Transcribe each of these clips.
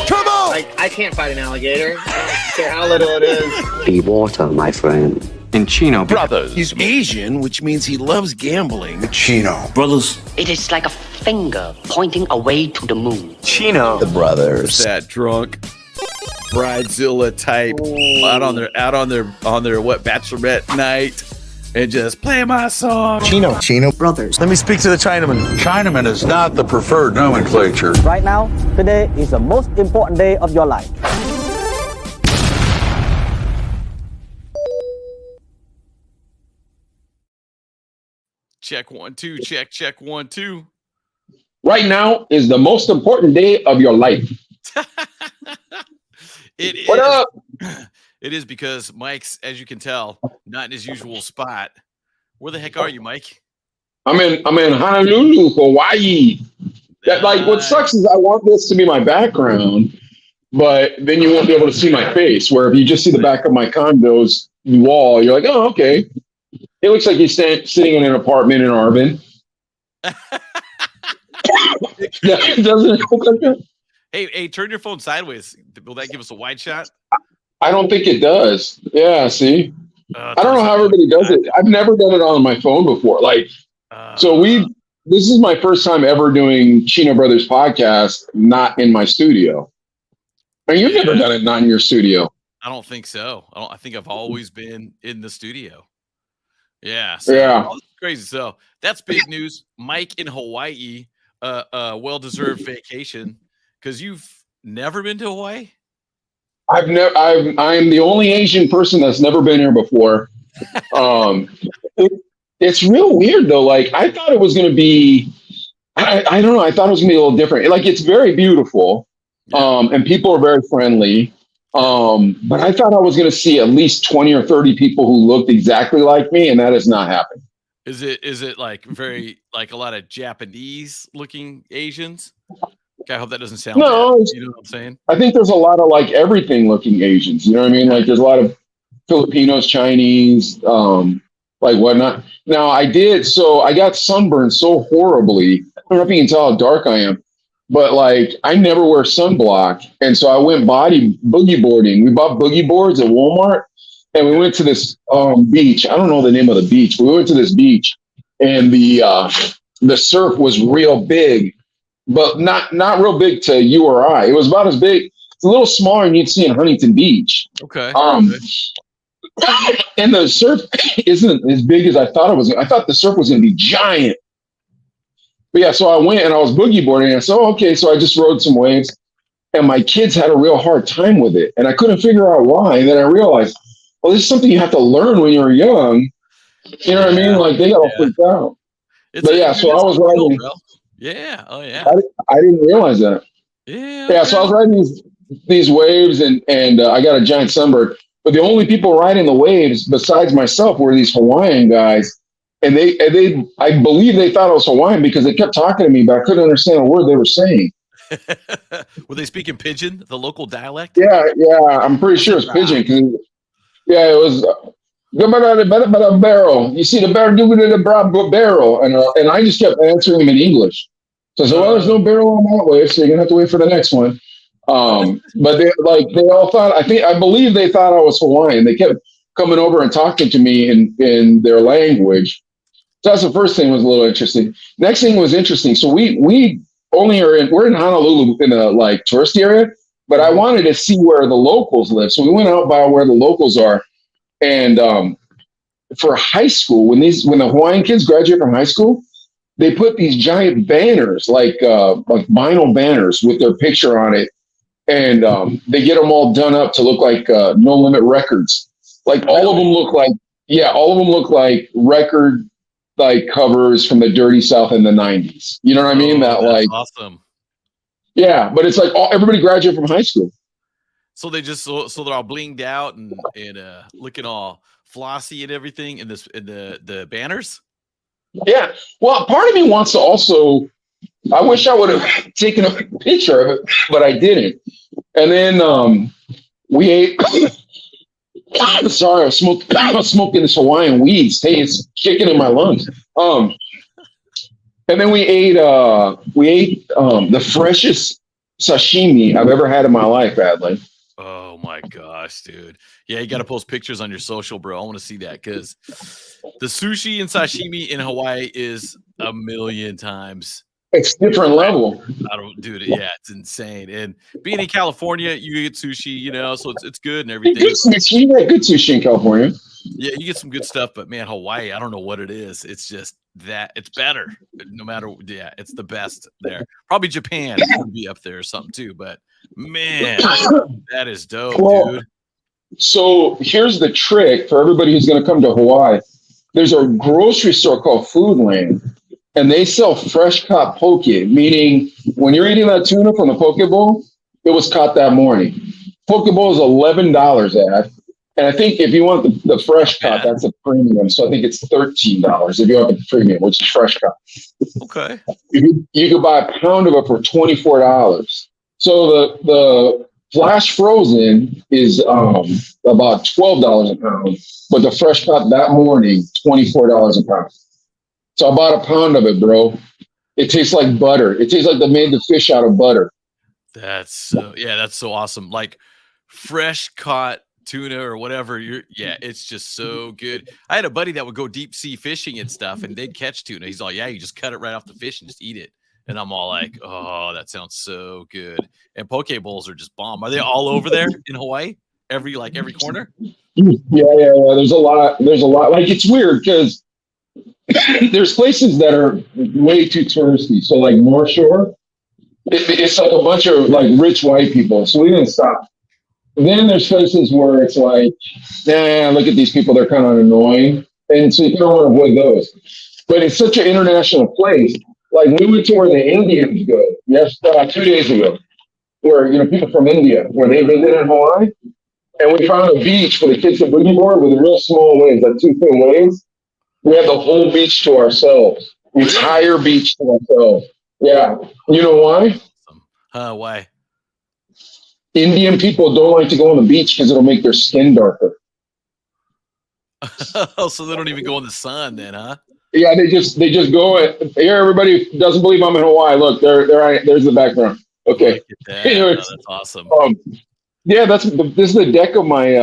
Come on! I can't fight an alligator. I don't care how little it is. Be water, my friend. And Chino Brothers. He's Asian, which means he loves gambling. Chino. Brothers. It is like a finger pointing away to the moon. Chino. The brothers. That drunk bridezilla type out on their bachelorette night and just play my song. Chino. Brothers. Let me speak to the Chinaman. Chinaman is not the preferred nomenclature. Right now, today is the most important day of your life. Check 1 2, check 1 2. Right now is the most important day of your life. What up? It is because Mike's, as you can tell, not in his usual spot. Where the heck are you, Mike? I'm in Honolulu, Hawaii. What sucks is I want this to be my background, but then you won't be able to see my face. Where if you just see the back of my condo's wall, you're like, oh, okay. It looks like he's sitting in an apartment in Arvin. Doesn't it look like that? Hey, turn your phone sideways. Will that give us a wide shot? I don't think it does. Yeah, see? I don't know how everybody does it. I've never done it on my phone before. This is my first time ever doing Chino Brothers podcast, not in my studio. And you've never done it not in your studio. I don't think so. I think I've always been in the studio. Yeah. Crazy. So that's big news. Mike in Hawaii, well-deserved vacation, because you've never been to Hawaii. I'm the only Asian person that's never been here before. It's real weird though. Like I thought it was going to be, I don't know. I thought it was going to be a little different. Like it's very beautiful, and people are very friendly. But I thought I was going to see at least 20 or 30 people who looked exactly like me, and that has not happened. Is it like very like a lot of Japanese looking Asians? Okay, I hope that doesn't sound bad. You know what I'm saying? I think there's a lot of like everything looking Asians. You know what I mean? Like there's a lot of Filipinos, Chinese, like whatnot. Now I got sunburned so horribly. I don't know if you can tell how dark I am, but like I never wear sunblock. And so I went boogie boarding. We bought boogie boards at Walmart and we went to this beach. I don't know the name of the beach, but we went to this beach and the surf was real big, but not real big to you or I. It was about as big. It's a little smaller than you'd see in Huntington Beach. Okay. And the surf isn't as big as I thought it was. I thought the surf was going to be giant. But yeah, so I went and I was boogie boarding. And I said, okay. So I just rode some waves and my kids had a real hard time with it. And I couldn't figure out why. And then I realized, well, this is something you have to learn when you're young. You know what I mean? Like they got all freaked out. So I was riding. Yeah. Oh yeah. I didn't realize that. Yeah. Yeah. So I was riding these waves and I got a giant sunburn. But the only people riding the waves besides myself were these Hawaiian guys. And I believe they thought I was Hawaiian because they kept talking to me, but I couldn't understand a word they were saying. Were they speaking Pidgin, the local dialect? Yeah. I'm pretty sure it's Pidgin. It was barrel. You see the barrel, do the barrel. And I just kept answering him in English. So I said, well, there's no barrel on that wave, so you're going to have to wait for the next one. But they all thought, I believe they thought I was Hawaiian. They kept coming over and talking to me in their language. So that's the first thing was a little interesting. Next thing was interesting. So we're in Honolulu in a like tourist area, but I wanted to see where the locals live. So we went out by where the locals are. And for high school, when the Hawaiian kids graduate from high school, they put these giant banners, like vinyl banners with their picture on it. And they get them all done up to look like No Limit Records. Like all of them look like record like covers from the Dirty South in the 90s. You know what I mean? That's awesome. Yeah, but it's like everybody graduated from high school. So they just so they're all blinged out and looking all flossy and everything in the banners. Yeah. Well, part of me wants to also. I wish I would have taken a picture of it, but I didn't. And then we ate. Sorry, I was smoking this Hawaiian weed. It's kicking in my lungs. And then we ate the freshest sashimi I've ever had in my life, Adley. Oh my gosh, dude. Yeah, you got to post pictures on your social, bro. I want to see that because the sushi and sashimi in Hawaii is a million times. It's different level. I don't, dude. Yeah, it's insane. And being in California, you get sushi, you know, so it's good and everything. Good sushi. You get good sushi in California. Yeah, you get some good stuff, but man, Hawaii, I don't know what it is. It's just that it's better. No matter, yeah, it's the best there. Probably Japan would be up there or something too. But man, that is dope, dude. So here's the trick for everybody who's going to come to Hawaii. There's a grocery store called Foodland, and they sell fresh caught poke, meaning when you're eating that tuna from the poke bowl, it was caught that morning. Poke bowl is $11 at. And I think if you want the fresh cut, that's a premium. So I think it's $13 if you want the premium, which is fresh cut. Okay. You could buy a pound of it for $24. So the flash frozen is about $12 a pound, but the fresh cut that morning, $24 a pound. So I bought a pound of it, bro. It tastes like butter. It tastes like they made the fish out of butter. That's so awesome. Like fresh caught tuna or whatever. It's just so good. I had a buddy that would go deep sea fishing and stuff, and they'd catch tuna. He's all, yeah, you just cut it right off the fish and just eat it. And I'm all like, oh, that sounds so good. And poke bowls are just bomb. Are they all over there in Hawaii? Every corner? Yeah. There's a lot. Like, it's weird because there's places that are way too touristy. So like North Shore, it's like a bunch of like rich white people. So we didn't stop. Then there's places where it's like, look at these people, they're kind of annoying. And so you don't want to avoid those. But it's such an international place. Like we went to where the Indians go, 2 days ago, where, people from India, where they visited in Hawaii. And we found a beach for the kids to boogie board with real small waves, like 2 foot waves. We had the whole beach to ourselves, the entire beach to ourselves. Yeah. You know why? Why? Indian people don't like to go on the beach because it'll make their skin darker. Oh, so they don't even go in the sun then, huh? Yeah, they just go. Here, everybody doesn't believe I'm in Hawaii. Look, there's the background. Okay. Anyways, that's awesome. This is the deck of my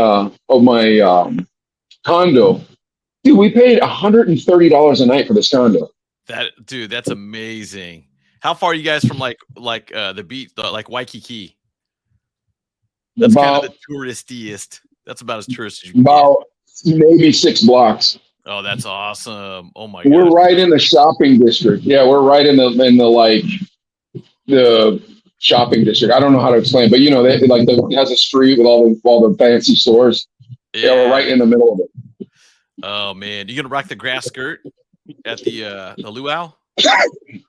condo. Dude, we paid $130 a night for this condo. That's amazing. How far are you guys from like the beach, like Waikiki? That's kind of the touristiest. That's about as touristy as you can get. Maybe 6 blocks. Oh, that's awesome. Oh my god. We're right in the shopping district. Yeah, we're right in the shopping district. I don't know how to explain, but it has a street with all the fancy stores. Yeah, we're right in the middle of it. Oh man, you gonna rock the grass skirt at the luau?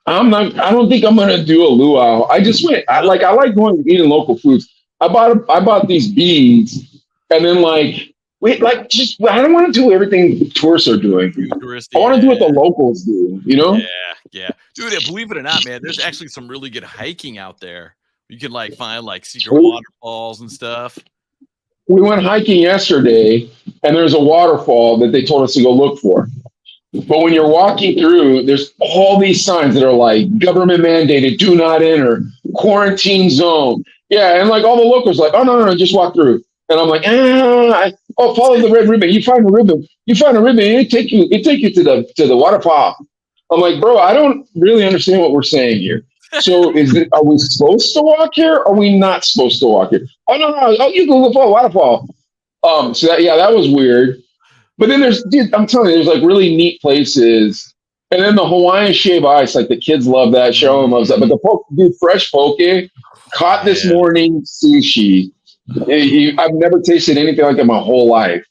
I don't think I'm gonna do a luau. I just went. I like going and eating local foods. I bought these beads, and then I don't want to do everything tourists are doing. I want to do what the locals do. Yeah, dude. Believe it or not, man, there's actually some really good hiking out there. You can find secret waterfalls and stuff. We went hiking yesterday, and there's a waterfall that they told us to go look for. But when you're walking through, there's all these signs that are like government mandated, do not enter, quarantine zone. Yeah, and all the locals oh no, just walk through. And I'm like, follow the red ribbon. You find a ribbon, and it take you to the waterfall. I'm like, bro, I don't really understand what we're saying here. So are we supposed to walk here? Or are we not supposed to walk here? Oh no, you can go for a waterfall. So that was weird. But then I'm telling you, there's really neat places. And then the Hawaiian shave ice, the kids love that. Sharon loves that. But the fresh poke, caught this morning sushi. I've never tasted anything like it my whole life.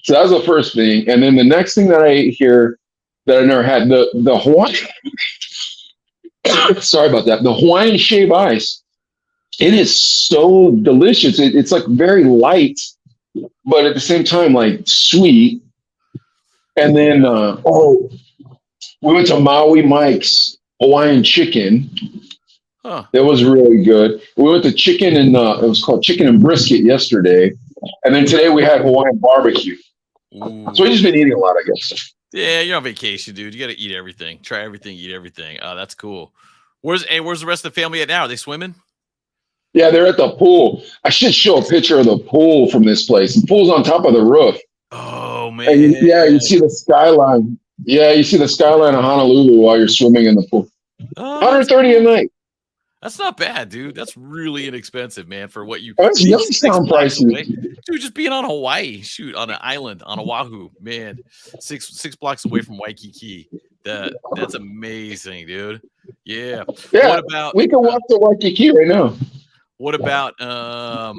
So that was the first thing. And then the next thing that I ate here that I never had, the Hawaiian, sorry about that. The Hawaiian shave ice, it is so delicious. It's very light, but at the same time, sweet. And then, we went to Maui Mike's Hawaiian chicken. Huh. That was really good. We went to chicken and it was called chicken and brisket yesterday. And then today we had Hawaiian barbecue. Ooh. So we've just been eating a lot, I guess. Yeah, you're on vacation, dude. You got to eat everything. Try everything, eat everything. Oh, that's cool. Where's the rest of the family at now? Are they swimming? Yeah, they're at the pool. I should show a picture of the pool from this place. The pool's on top of the roof. Oh And man. you see the skyline. Yeah, you see the skyline of Honolulu while you're swimming in the pool. Oh, that's 130 a cool. night. That's not bad, dude. That's really inexpensive, man, for what you That's being 6 Youngstown blocks prices. away. Dude, just being on Hawaii, shoot, on an island on Oahu, man, 6 blocks away from Waikiki. That's amazing, dude. Yeah. Yeah, What about we can walk to Waikiki right now. what about oh,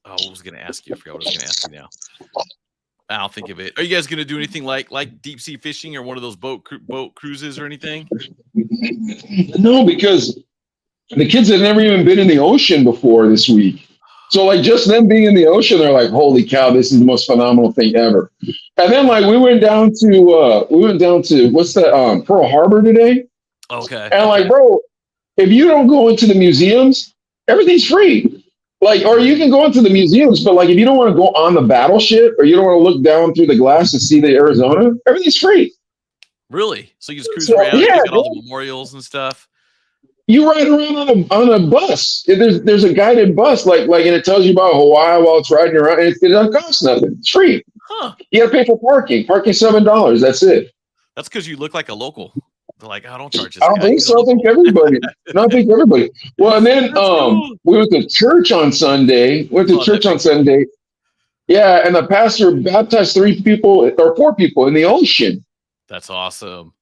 I was gonna ask you. I forgot what I was gonna ask you now. I'll think of it. Are you guys gonna do anything like deep sea fishing or one of those boat cruises or anything? No, because the kids had never even been in the ocean before this week. So like just them being in the ocean, they're like, holy cow, this is the most phenomenal thing ever. And then like we went down to what's that Pearl Harbor today. Okay. And like, bro, if you don't go into the museums, everything's free. Like, or you can go into the museums, but like if you don't want to go on the battleship or you don't want to look down through the glass and see the Arizona, everything's free. Really? So you just cruise So, around, yeah, check out all the memorials and stuff. You ride around on a bus. There's a guided bus, like, and it tells you about Hawaii while it's riding around. And it doesn't cost nothing. It's free. Huh. You got to pay for parking. Parking $7. That's it. That's because you look like a local. They're like, oh, don't charge this I don't guy. think He's a so. I think everybody. No, I think everybody. Well, and then That's cool. we went to church on Sunday. Yeah, and the pastor baptized 4 people in the ocean. That's awesome.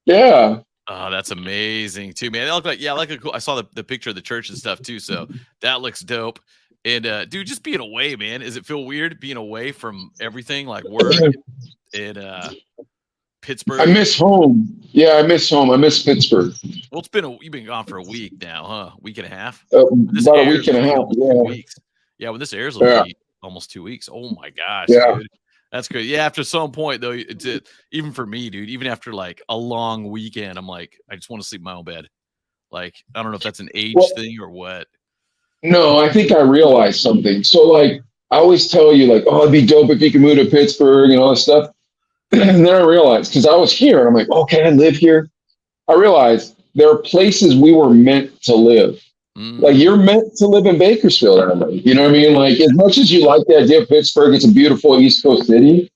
Yeah. Oh, that's amazing too, man. They look like like a cool. I saw the picture of the church and stuff too, so that looks dope. And dude, just being away, man. Does it feel weird being away from everything like work in Pittsburgh? I miss home. Yeah, I miss home. I miss Pittsburgh. Well, you've been gone for a week now, huh? Week and a half. About a week and a half. Yeah. 2 weeks. Yeah, when this airs, it'll be almost 2 weeks. Oh my gosh, dude. That's good. Yeah, after some point though, even for me, dude, even after like a long weekend, I'm like, I just want to sleep in my own bed. Like, I don't know if that's an age thing or what. No, I think I realized something. So like I always tell you, like, oh, it'd be dope if you could move to Pittsburgh and all this stuff. And then I realized, because I was here and I'm like, oh, can I live here? I realized there are places we were meant to live. Like you're meant to live in Bakersfield, you know what I mean? Like as much as you like the idea of Pittsburgh, it's a beautiful East Coast city.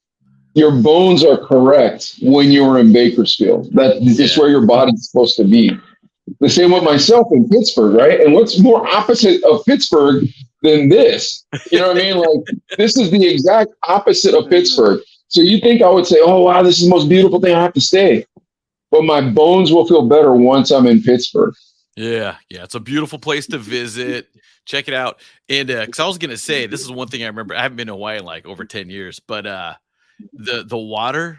Your bones are correct when you're in Bakersfield. That's just where your body's supposed to be. The same with myself in Pittsburgh, right? And what's more opposite of Pittsburgh than this? You know what I mean? Like this is the exact opposite of Pittsburgh. So you think I would say, oh wow, this is the most beautiful thing, I have to stay. But my bones will feel better once I'm in Pittsburgh. Yeah, it's a beautiful place to visit. Check it out. And because I was gonna say, this is one thing I remember. I haven't been to Hawaii in like over 10 years, but the water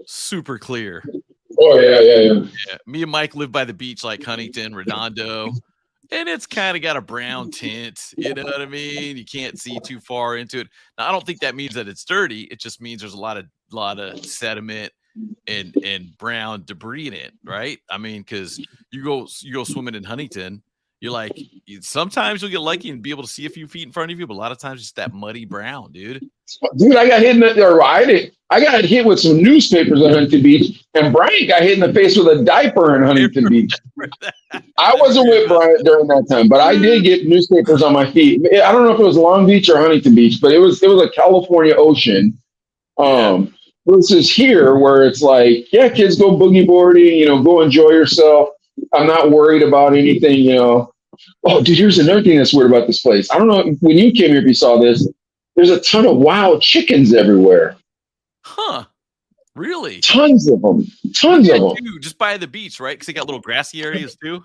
super clear. Oh yeah. Me and Mike live by the beach, like Huntington, Redondo, and it's kind of got a brown tint. You know what I mean? You can't see too far into it. Now, I don't think that means that it's dirty. It just means there's a lot of sediment and brown debris in it, right? I mean, because you go swimming in Huntington, you're like, sometimes you'll get lucky and be able to see a few feet in front of you, but a lot of times it's that muddy brown, dude. Dude, I got hit with some newspapers at Huntington Beach, and Brian got hit in the face with a diaper in Huntington Beach. I wasn't with Brian during that time, but I did get newspapers on my feet. I don't know if it was Long Beach or Huntington Beach, but it was a California ocean. Versus here, where it's like, yeah, kids go boogie boarding, go enjoy yourself. I'm not worried about anything, Oh, dude, here's another thing that's weird about this place. I don't know when you came here if you saw this. There's a ton of wild chickens everywhere. Huh? Really? Tons of them. Dude, just by the beach, right? Because they got little grassy areas too.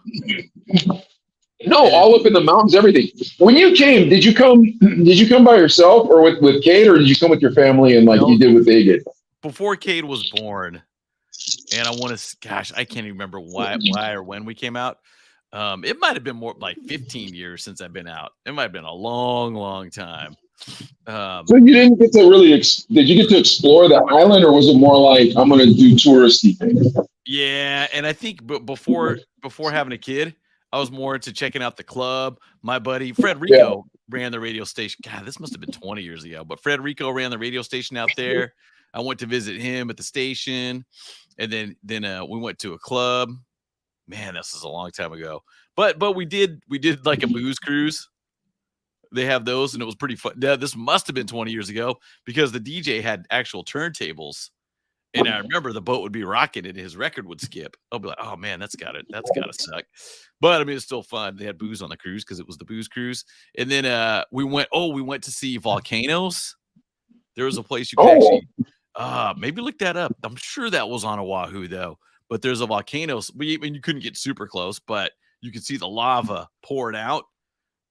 No, all up in the mountains, everything. When you came, did you come by yourself or with Kate, or did you come with your family and like you did with Agate? Before Cade was born, and I can't even remember why or when we came out. It might have been more like 15 years since I've been out. It might have been a long, long time. So you didn't get to really, did you get to explore the island, or was it more like, I'm going to do touristy things? Yeah, and I think before having a kid, I was more into checking out the club. My buddy Fred Rico ran the radio station. God, this must have been 20 years ago, but Fred Rico ran the radio station out there. I went to visit him at the station, and then we went to a club. Man, this is a long time ago. But we did like a booze cruise. They have those, and it was pretty fun. Yeah, this must have been 20 years ago because the DJ had actual turntables. And I remember the boat would be rocking and his record would skip. I'll be like, oh man, that's gotta suck. But I mean, it's still fun. They had booze on the cruise because it was the booze cruise. And then we went to see volcanoes. There was a place you could actually maybe look that up. I'm sure that was on Oahu though. But there's a volcano. I mean, you couldn't get super close, but you could see the lava pouring out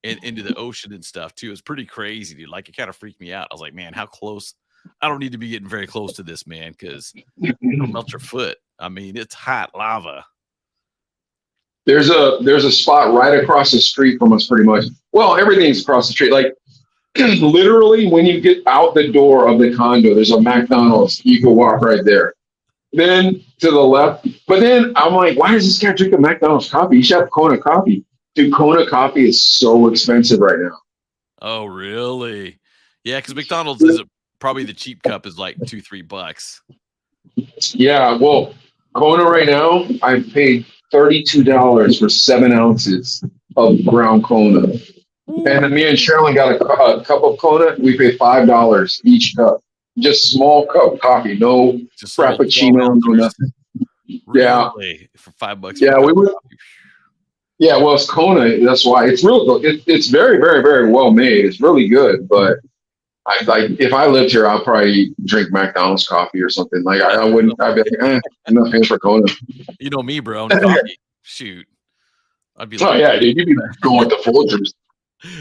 into the ocean and stuff too. It's pretty crazy, dude. Like it kind of freaked me out. I was like, man, how close? I don't need to be getting very close to this, man, because it'll melt your foot. I mean, it's hot lava. There's a spot right across the street from us, pretty much. Well, everything's across the street. Like literally, when you get out the door of the condo, there's a McDonald's. You can walk right there. Then to the left, but then I'm like, why does this guy drink a McDonald's coffee? You should have Kona coffee. Dude, Kona coffee is so expensive right now. Oh, really? Yeah, because McDonald's is probably the cheap cup is like $2-3. Yeah, well, Kona right now, I paid $32 for 7 ounces of ground Kona. And then me and Sherilyn got a cup of Kona. We paid $5 each cup. Just small cup coffee, no Just frappuccino, no nothing. Yeah. Really? For $5. Yeah, we were. Yeah, well, it's Kona. That's why it's real good. It's very, very, very well made. It's really good. But if I lived here, I'd probably drink McDonald's coffee or something. Like I wouldn't. I'd be like, I'm not paying for Kona. You know me, bro. Coffee. Shoot. I'd be like, oh yeah, dude, you'd be going with the Folgers.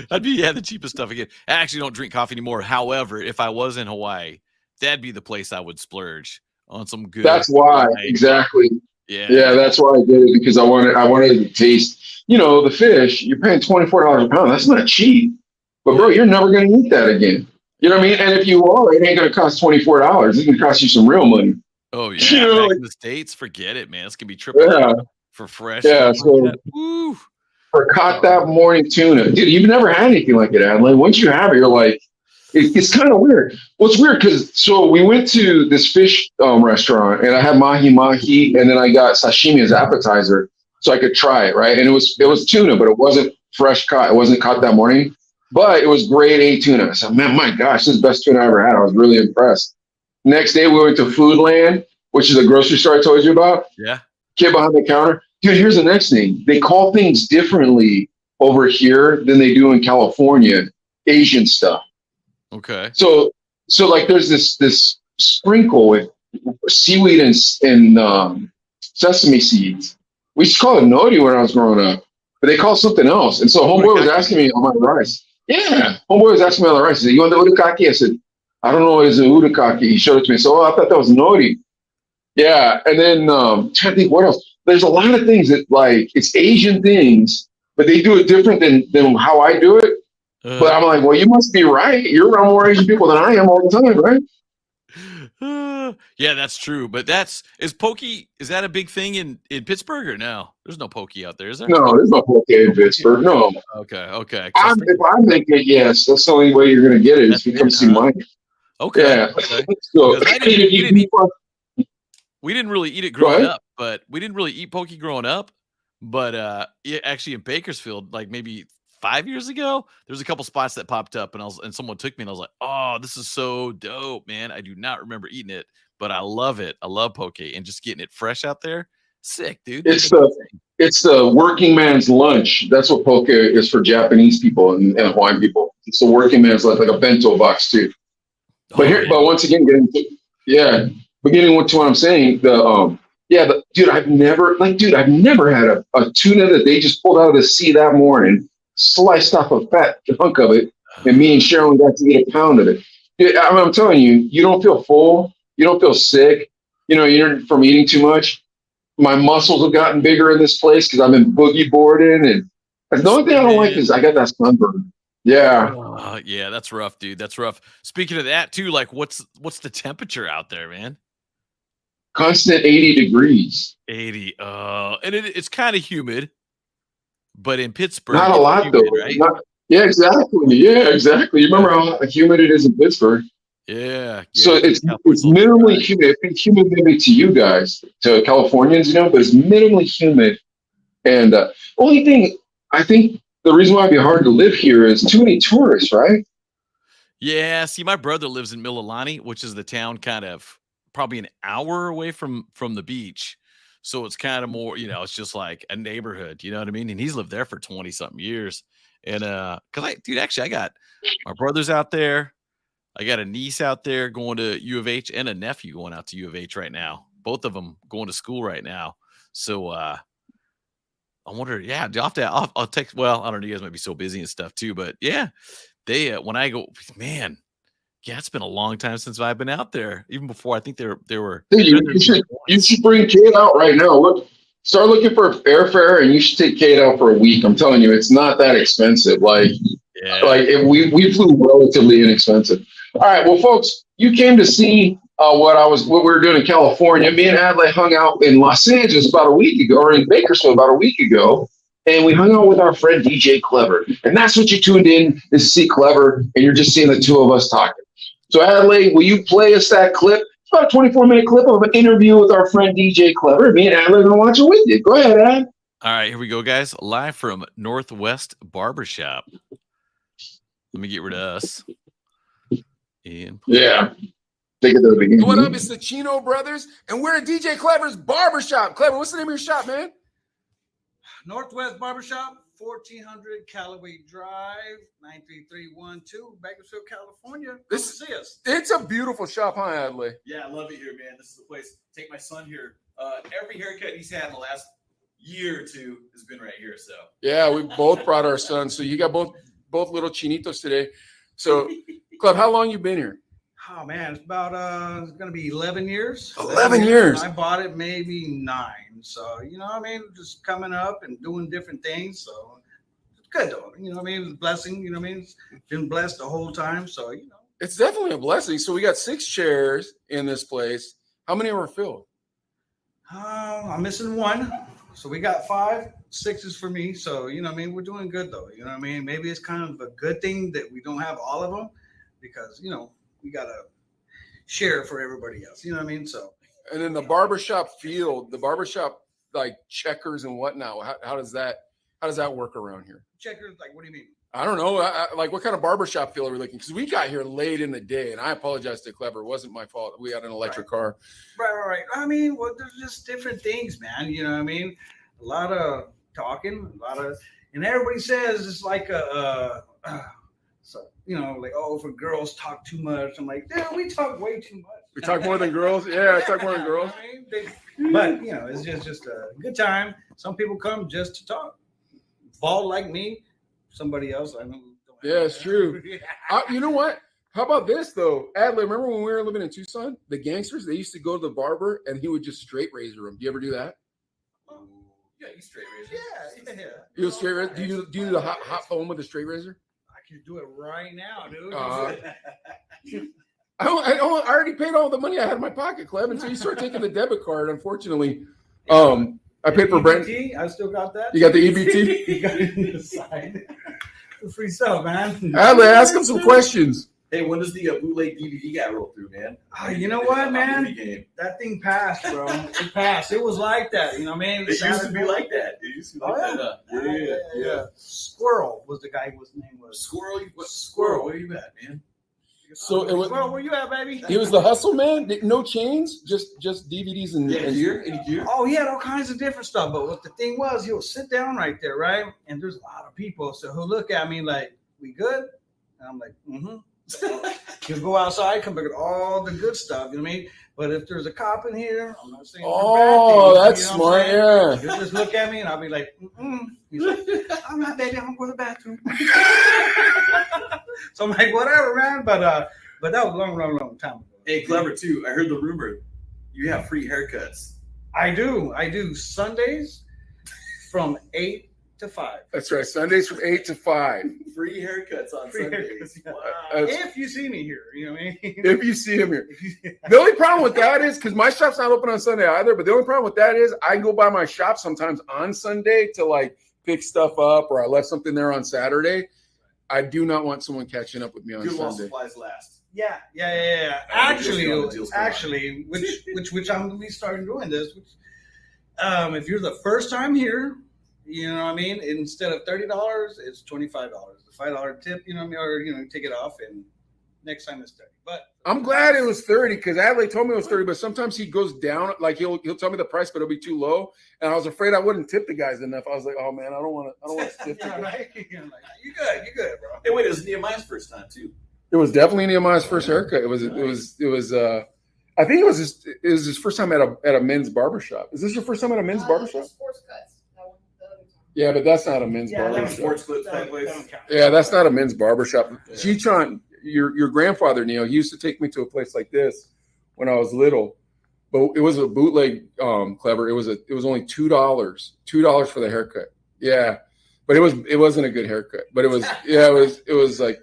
I'd be the cheapest stuff again. I actually don't drink coffee anymore. However, if I was in Hawaii, that'd be the place I would splurge on some good. That's why, exactly. Yeah, that's why I did it, because I wanted to taste. You know, the fish. You're paying $24 a pound. That's not cheap. But bro, you're never going to eat that again. You know what I mean? And if you are, it ain't going to cost $24. It's going to cost you some real money. Oh yeah, you know, back in the States, forget it, man. It's gonna be triple for fresh. Yeah, so woo. For caught that morning tuna, dude. You've never had anything like it, Adelaide. Once you have it, you're like, it's kind of weird. Well, it's weird because we went to this fish restaurant, and I had mahi mahi, and then I got sashimi as appetizer, so I could try it, right? And it was tuna, but it wasn't fresh caught. It wasn't caught that morning, but it was grade A tuna. I said, man, my gosh, this is the best tuna I ever had. I was really impressed. Next day, we went to Foodland, which is a grocery store I told you about. Yeah. Kid behind the counter. Dude, here's the next thing. They call things differently over here than they do in California, Asian stuff. Okay. So like there's this sprinkle with seaweed and sesame seeds. We used to call it nori when I was growing up, but they call it something else. And so homeboy was asking me on my rice. Yeah. Homeboy was asking me on the rice. He said, you want the urikaki? I said, I don't know what is an urikaki. He showed it to me. So I thought that was nori. Yeah. And then trying to think what else. There's a lot of things that like it's Asian things, but they do it different than how I do it. But I'm like, well, you must be right. You're around more Asian people than I am all the time, right? Yeah, that's true. But is poke, is that a big thing in Pittsburgh or no? There's no poke out there, is there? No, there's no poke in Pittsburgh. No. Okay. If I make it, yes. That's the only way you're going to get it is to come see mine. Okay. Yeah. Okay. So, we didn't really eat it growing up, but we didn't really eat poke growing up. But actually in Bakersfield, like maybe 5 years ago, there's a couple spots that popped up, and someone took me, and I was like, "Oh, this is so dope, man!" I do not remember eating it, but I love it. I love poke, and just getting it fresh out there, sick, dude. It's the working man's lunch. That's what poke is for Japanese people and Hawaiian people. It's the working man's lunch, like a bento box too. But but once again, getting to what I'm saying, dude, I've never had a tuna that they just pulled out of the sea that morning, sliced off a fat hunk of it, and me and Sherilyn got to eat a pound of it. Dude, I'm telling you, you don't feel full, you don't feel sick, you're from eating too much. My muscles have gotten bigger in this place because I've been boogie boarding, and the only thing I don't like is I got that sunburn. Yeah. Yeah, that's rough, dude. That's rough. Speaking of that too, like what's the temperature out there, man? Constant 80 degrees. 80. And it's kind of humid, but in Pittsburgh, not a lot humid, though. Right? Yeah, exactly. Yeah, exactly. You remember how humid it is in Pittsburgh? Yeah. So it's minimally humid. It's humid maybe to you guys, to Californians, but it's minimally humid And only thing, I think the reason why it'd be hard to live here is too many tourists, right? Yeah, see, my brother lives in Mililani, which is the town kind of probably an hour away from the beach. So it's kind of more, it's just like a neighborhood, you know what I mean? And he's lived there for 20 something years. And actually I got my brothers out there. I got a niece out there going to U of H and a nephew going out to U of H right now. Both of them going to school right now. So I wonder, yeah, I'll text. Well, I don't know. You guys might be so busy and stuff too, but yeah, they when I go, man, yeah, it's been a long time since I've been out there. Even before, I think they were. Dude, you should bring Kate out right now. Start looking for airfare, and you should take Kate out for a week. I'm telling you, it's not that expensive. Like we flew relatively inexpensive. All right, well, folks, you came to see what we were doing in California. Me and Adlai hung out in Los Angeles about a week ago, or in Bakersfield about a week ago. And we hung out with our friend DJ Clever. And that's what you tuned in is to see Clever, and you're just seeing the two of us talking. So Adlai, will you play us that clip? It's about a 24-minute clip of an interview with our friend DJ Clever. Me and Adlai are going to watch it with you. Go ahead, Ad. All right, here we go, guys. Live from Northwest Barber Shop. Let me get rid of us. Yeah. Take it to the beginning. What up? It's the Chino brothers, and we're at DJ Clever's Barber Shop. Clever, what's the name of your shop, man? Northwest Barber Shop, 1400 Callaway Drive, 93312, Bakersfield, California. Come see us. It's a beautiful shop, huh, Adlai? Yeah, I love it here, man. This is the place. Take my son here. Every haircut he's had in the last year or two has been right here. So yeah, we both brought our sons. So you got both little chinitos today. So, Clev, how long you been here? Oh man, it's about it's gonna be 11 years. 11 years. I bought it maybe 9. So just coming up and doing different things. So it's good though. It's a blessing. It's been blessed the whole time. So it's definitely a blessing. So we got 6 chairs in this place. How many are filled? I'm missing 1. So we got 5. 6 is for me. So we're doing good though. Maybe it's kind of a good thing that we don't have all of them because we gotta share for everybody else. So and then the barbershop field, the barbershop like checkers and whatnot. How does that work around here? Checkers, like what do you mean? I don't know. Like what kind of barbershop feel are we looking? Because we got here late in the day, and I apologize to Clever. It wasn't my fault. We had an electric car. Right. There's just different things, man. A lot of talking, and everybody says it's like if girls talk too much. I'm like, dude, we talk way too much. We talk more than girls. Yeah, I talk more than girls. But it's just a good time. Some people come just to talk. Bald like me. Somebody else I know. Yeah, it's true. You know what? How about this though, Adlai? Remember when we were living in Tucson? The gangsters, they used to go to the barber and he would just straight razor them. Do you ever do that? yeah, you straight razor. Yeah. You straight razor? Do you do the hot foam with a straight razor? I can do it right now, dude. I already paid all the money I had in my pocket, Cleb, until you start taking the debit card. Unfortunately, I paid for Brent. I still got that. You got the EBT? You got it on the side. Free stuff, man. Adlai, ask him some questions. Hey, when does the bootleg DVD guy roll through, man? You know what, man? That thing passed, bro. It passed. It was like that. You know what I mean? It used to be like that. It used to be like that. Yeah. Squirrel was the guy whose name was. Squirrel. Where you at, man? So it was. Squirrel, where you at, baby? He was the hustle man. No chains, just DVDs and gear. Any gear? Oh, he had all kinds of different stuff. But what the thing was, he would sit down right there, right? And there's a lot of people, so he'll look at me like, "We good?" And I'm like, "Mm-hmm." He'll go outside, come back with all the good stuff, you know what I mean? But if there's a cop in here, I'm not saying that's smart, yeah. He'll just look at me and I'll be like, He's like, I'm not baby, I'm going to the bathroom. So I'm like, whatever, man. But that was a long time ago. Hey, Clever too. I heard the rumor you have free haircuts. I do Sundays from 8 to 5. That's right. Sundays from 8 to 5. Free haircuts on Sundays. Wow. If you see me here, you know what I mean? If you see him here. The only problem with that is, because my shop's not open on Sunday either, but the only problem with that is I go by my shop sometimes on Sunday to like pick stuff up, or I left something there on Saturday. I do not want someone catching up with me on Good Sunday. supplies last. Yeah. Actually, which I'm really starting doing this. If you're the first time here, You know what I mean? Instead of $30, it's $25. The $5 tip, you know what I mean? Or, you know, take it off and next time it's 30. But I'm glad it was 30 because Adley told me it was 30, but sometimes he goes down, like he'll tell me the price, but it'll be too low. And I was afraid I wouldn't tip the guys enough. I was like, oh man, I don't want to tip the guys. Right? You're like, you good, bro. Hey, wait, it was Nehemiah's first time too. It was definitely Nehemiah's first haircut. It was I think it was his first time at a men's barber shop. Is this your first time at a men's barber shop? Sports cuts. Yeah, but that's not a men's barber shop. Sports clips, Yeah, that's not a men's barber shop. G-Tron, your grandfather, Neil, he used to take me to a place like this when I was little. But it was a bootleg, Clever. It was only $2 for the haircut. Yeah. But it wasn't a good haircut. But it was like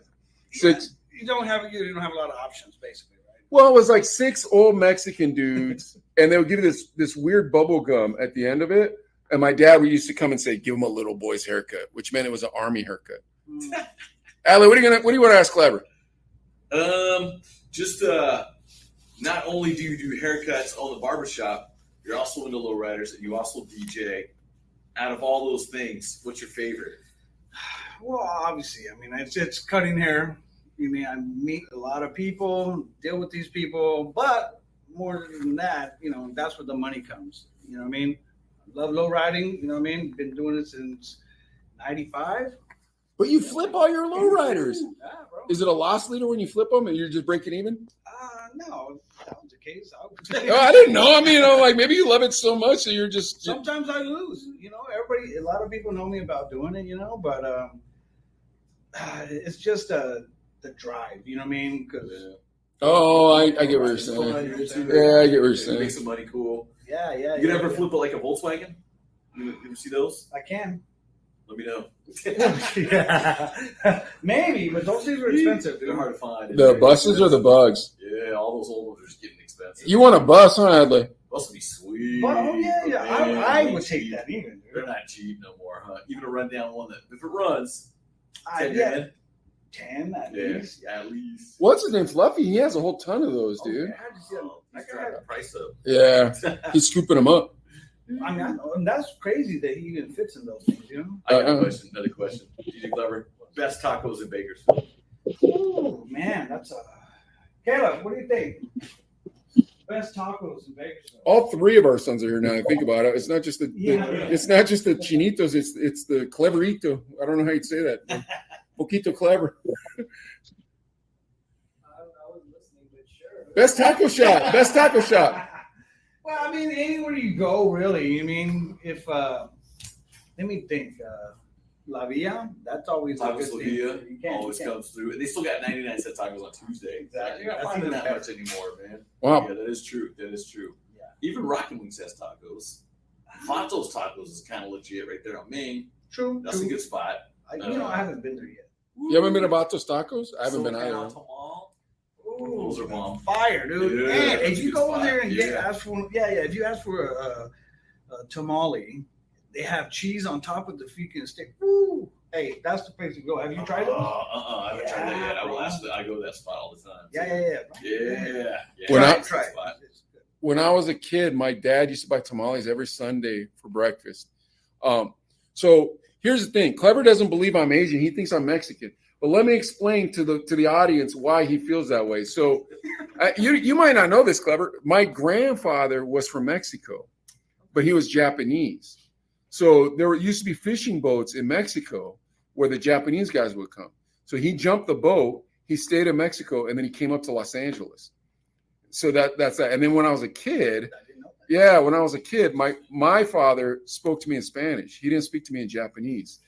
six. You don't have a lot of options, basically, right? Well, it was like 6 old Mexican dudes, and they would give you this weird bubble gum at the end of it. And my dad used to come and say, "Give him a little boy's haircut," which meant it was an army haircut. Allie, what do you want to ask Clever? Not only do you do haircuts on the barbershop, you're also into lowriders and you also DJ. Out of all those things, what's your favorite? Well, obviously, I mean, it's cutting hair. I mean, I meet a lot of people, deal with these people, but more than that, you know, that's where the money comes. You know what I mean? I love low riding. You know what I mean? Been doing it since '95. But you flip all your low riders. Yeah, bro. Is it a loss leader when you flip them and you're just breaking even? No, if that was the case. Oh, I didn't know. I mean, like maybe you love it so much that you're just. Sometimes I lose. You know, a lot of people know me about doing it. You know, but it's just the drive. You know what I mean? Because. Oh, I get what you're saying. Yeah, I get what you're saying. Make some money cool. Yeah. You can ever flip it like a Volkswagen? You ever see those? I can. Let me know. Yeah. Maybe, but those things are expensive. They're hard to find. The buses or the bugs? Yeah, all those old ones are just getting expensive. You want a bus, huh, Adley? Bus would be sweet. But, I would take that even. Dude. They're not cheap no more, huh? Even a rundown one that, if it runs, 10 at least. Yeah, at least. What's his name? Fluffy? He has a whole ton of those, dude. He's driving the price up. Yeah, he's scooping them up. I mean, I know, and that's crazy that he even fits in those things, you know? I got another question. DJ Clever, best tacos in Bakersfield. Oh, man, that's a... Caleb, what do you think? Best tacos in Bakersfield. All 3 of our sons are here now. I think about it. It's not just the chinitos. It's the cleverito. I don't know how you'd say that. Poquito clever. I wasn't listening, but sure. Best taco shop. Well, I mean, anywhere you go, really. I mean, if let me think, La Villa, that's always a good thing. Always comes through. And they still got 99-cent tacos on Tuesday. Exactly. That's not that much anymore, man. Wow. Yeah, that is true. Yeah. Even Rockin' Wings has tacos. Fato's Tacos is kind of legit right there on Main. True. That's a good spot. I haven't been there yet. You haven't been to Vatos Tacos? I haven't been either. Ooh, those are bomb. Fire, dude. Yeah, Man, if you go in there and if you ask for a tamale, they have cheese on top of the freaking stick. Woo! Hey, that's the place to go. Have you tried those? I haven't tried that yet. I go to that spot all the time. Yeah. When I was a kid, my dad used to buy tamales every Sunday for breakfast. So here's the thing: Clever doesn't believe I'm Asian; he thinks I'm Mexican. But let me explain to the audience why he feels that way. So you might not know this, Clever. My grandfather was from Mexico, but he was Japanese. So there used to be fishing boats in Mexico where the Japanese guys would come. So he jumped the boat, he stayed in Mexico, and then he came up to Los Angeles. So that's that. And then when I was a kid, my father spoke to me in Spanish. He didn't speak to me in Japanese.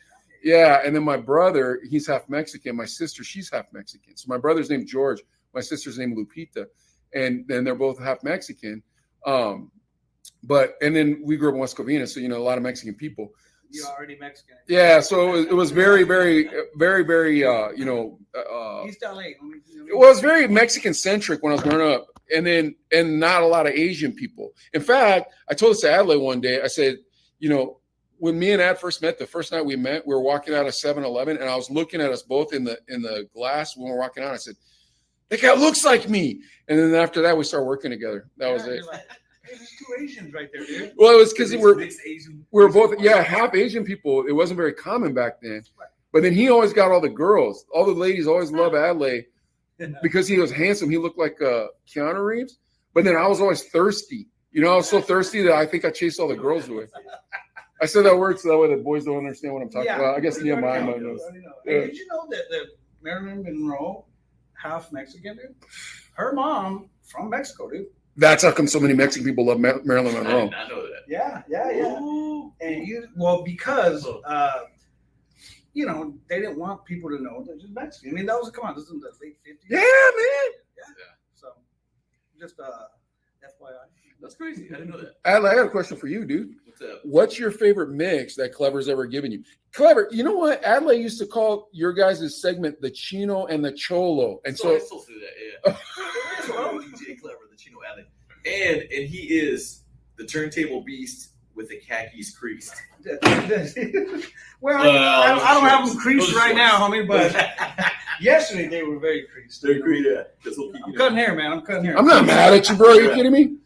Yeah, and then my brother, he's half Mexican. My sister, she's half Mexican. So my brother's named George. My sister's named Lupita. And then they're both half Mexican. And then we grew up in West Covina, so, a lot of Mexican people. You're already Mexican. Yeah, so it was very, very, very, very, East LA. It was very Mexican-centric when I was growing up. And not a lot of Asian people. In fact, I told this to Adley one day. I said, when me and Ad first met, the first night we met, we were walking out of 7-Eleven, and I was looking at us both in the glass when we were walking out. I said, "That guy looks like me." And then after that, we started working together. That was it. Hey, there's 2 Asians right there, dude. Well, it was because Mixed Asian. we're both half Asian people. It wasn't very common back then. But then he always got all the girls. All the ladies always love Adlai because he was handsome. He looked like Keanu Reeves. But then I was always thirsty. You know, I was so thirsty that I think I chased all the girls away. I said that word so that way the boys don't understand what I'm talking about. I guess Nehemiah might know. Hey, did you know that Marilyn Monroe, half Mexican, dude? Her mom from Mexico, dude. That's how come so many Mexican people love Marilyn Monroe. I did not know that. Yeah. Ooh. And because you know, they didn't want people to know they're just Mexican. I mean, that was this is in the late 50s. Yeah, man. Yeah. So just FYI. That's crazy. I didn't know that. Adlai, I got a question for you, dude. What's up? What's your favorite mix that Clever's ever given you? Clever, you know what? Adlai used to call your guys' segment the Chino and the Cholo. And I still do that, yeah. DJ Clever, the Chino Adlai. And he is the turntable beast with the khakis creased. Well, I don't have them creased right now, homie, but yesterday they were very creased. They're creased, yeah. I'm cutting hair, man. I'm cutting hair. I'm not mad at you, bro. Are you kidding me?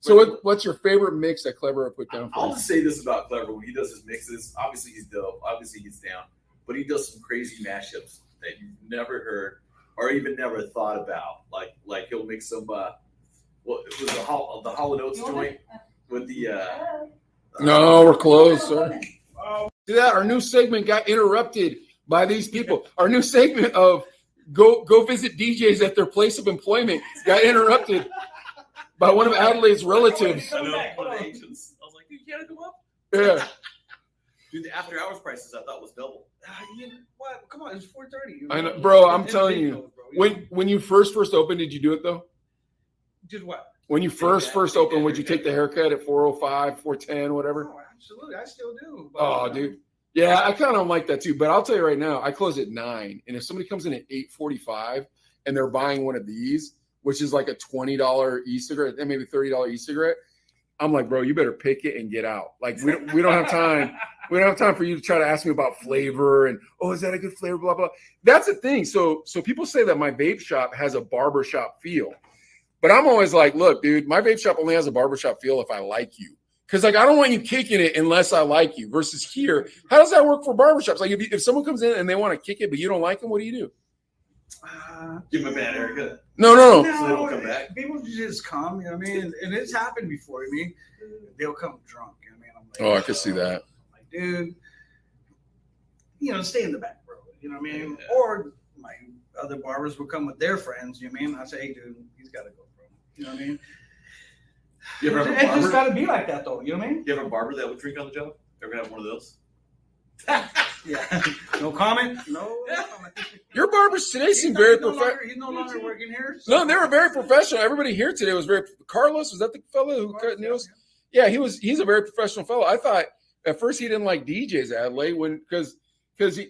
So what's your favorite mix that Clever put down for I'll you? just say this about Clever when he does his mixes. Obviously, he's dope. Obviously, he's down. But he does some crazy mashups that you've never heard or even never thought about. Like he'll mix some, what was the Hall & Oates joint with the... No, we're closed, sir. See that? Our new segment got interrupted by these people. Our new segment of go visit DJs at their place of employment got interrupted by one of Adlai's relatives. I know, one of the agents. I was like, dude, you gotta come up. Yeah. Dude, the after hours prices I thought was double. What? Come on, it's 4:30. I know, bro. I'm telling you, when you first opened, did you do it though? Did what? When you first opened, would you take the haircut at 405, 410, whatever? Oh, absolutely, I still do. Oh, dude. Yeah, I kind of like that too. But I'll tell you right now, I close at 9, and if somebody comes in at 8:45 and they're buying one of these, which is like a $20 e-cigarette and maybe $30 e-cigarette, I'm like, bro, you better pick it and get out. Like we don't have time. We don't have time for you to try to ask me about flavor and, oh, is that a good flavor? Blah, blah. That's the thing. So people say that my vape shop has a barber shop feel. But I'm always like, look, dude, my vape shop only has a barbershop feel if I like you. Because, like, I don't want you kicking it unless I like you. Versus here, how does that work for barbershops? Like, if someone comes in and they want to kick it, but you don't like them, what do you do? Give them a bad haircut. No. So they don't come back. People just come, you know what I mean? And it's happened before. I mean, they'll come drunk. You know what I mean? I'm like, Oh, I could see that. I'm like, dude, you know, stay in the back, bro. You know what I mean? Yeah. Or my other barbers will come with their friends. You know what I mean? I say, hey, dude, he's got to go, bro. You know what I mean? You ever have a it barber? Just got to be like that, though. You know what I mean? You ever have a barber that would drink on the job? Ever have one of those? Yeah. No comment? No comment. Your barbers today seem very professional. He's no longer working here. So. No, they were very professional. Everybody here today was very. Carlos, was that the fellow who cut nails? Yeah, he's a very professional fellow. I thought at first he didn't like DJs, Adlai, because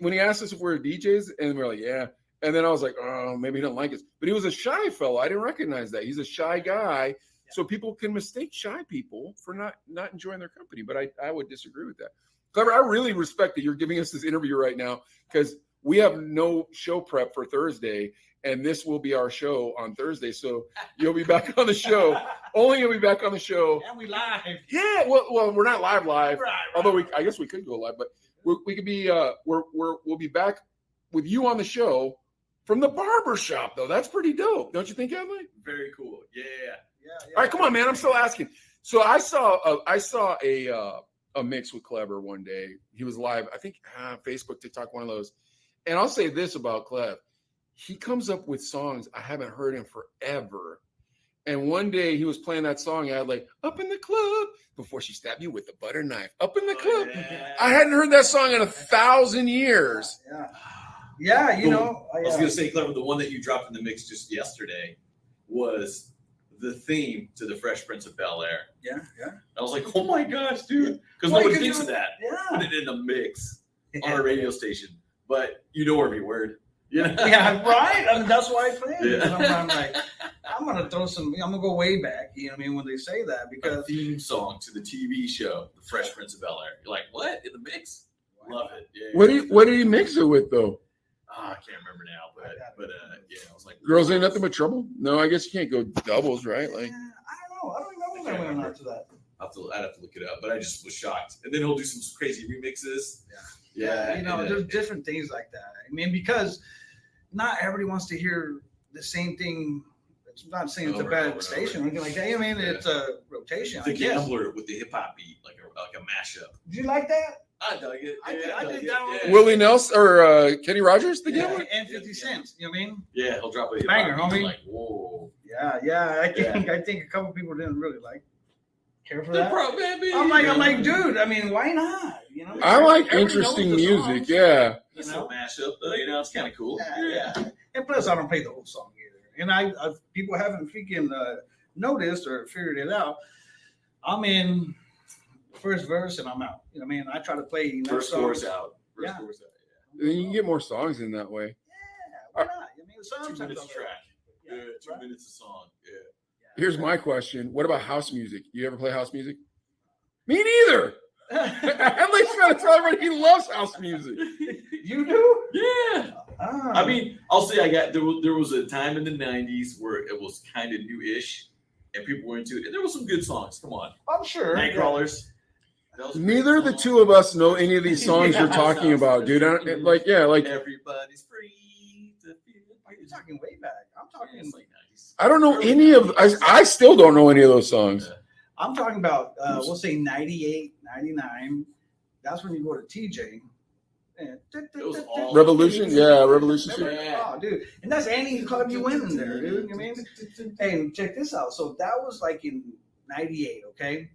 when he asked us if we were DJs, and we we're like, yeah. And then I was like, oh, maybe he didn't like us. But he was a shy fellow. I didn't recognize that. He's a shy guy. Yeah. So people can mistake shy people for not enjoying their company. But I would disagree with that. Clever, I really respect that you're giving us this interview right now because we have no show prep for Thursday. And this will be our show on Thursday. So you'll be back on the show. Only you'll be back on the show. And we live. Yeah, well, we're not live. Right. Although I guess we could go live, but we could be we'll be back with you on the show from the barber shop, though. That's pretty dope, don't you think, Adlai? Very cool. Yeah. All right, come on, man. I'm still asking. So I saw a mix with Clever one day. He was live, I think, Facebook, TikTok, one of those. And I'll say this about Clev. He comes up with songs I haven't heard in forever. And one day he was playing that song. I had like, up in the club, before she stabbed you with the butter knife. Up in the club. Yeah. I hadn't heard that song in 1,000 years. Yeah, you know. I was going to say, Clever, the one that you dropped in the mix just yesterday was the theme to the Fresh Prince of Bel-Air. Yeah. I was like, oh my gosh, dude. Because nobody thinks of that. Yeah. Put it in the mix on a radio station. But you know every word. Yeah, right. I mean, that's why I play it. Yeah. I'm like, I'm gonna throw some. I'm gonna go way back. You know what I mean? When they say that, because a theme song to the TV show, The Fresh Prince of Bel-Air. You're like, what in the mix? Wow. Love it. Yeah. What did he mix it with though? I can't remember now, but yeah, I was like, girls ain't nothing but trouble. No, I guess you can't go doubles, right? Like, I don't know. I don't remember think I went on to that. I'd have to look it up, but I just was shocked. And then he'll do some crazy remixes. Yeah. You know, there's different things like that. I mean, because not everybody wants to hear the same thing. It's not saying it's a bad station or anything like that. I mean, it's a rotation. The Gambler with the hip hop beat, like a mashup. Did you like that? I dug it. I did that one. Yeah. Willie Nelson or Kenny Rogers, the Gambler? And 50 Cents. You know what I mean? Yeah, he'll drop a banger, homie. Like, whoa. Yeah. I think a couple people didn't really care for that. Maybe. I'm like, dude. I mean, why not? You know, I like everybody interesting knows the music. songs. Yeah. It's a mashup, you know, it's kind of cool. Yeah. And plus, I don't play the whole song either. And I people haven't freaking noticed or figured it out. I'm in first verse and I'm out. You know what I mean? I try to play First chorus out. Yeah. Then you can get more songs in that way. Yeah, why not? I mean, sometimes 2 minutes I'll- track. Yeah, Yeah, 2 right. minutes a song. Yeah. Here's my question. What about house music? You ever play house music? Me neither. At least trying to tell everybody he loves house music. You do? Yeah. Ah. I mean, I'll say there was a time in the 90s where it was kind of new-ish and people were into it. And there were some good songs. Come on. I'm sure. Nightcrawlers. Neither of the two of us know any of these songs you're talking about, dude. Like Everybody's free to feel. You're talking way back. I'm talking It's like 90s. I don't know any of. I still don't know any of those songs. I'm talking about, we'll say 98, 99. That's when you go to TJ. Revolution, yeah, Revolution. Oh, dude. And that's any club you went in there, dude. You know what I mean? Hey, check this out. So that was like in 98, okay?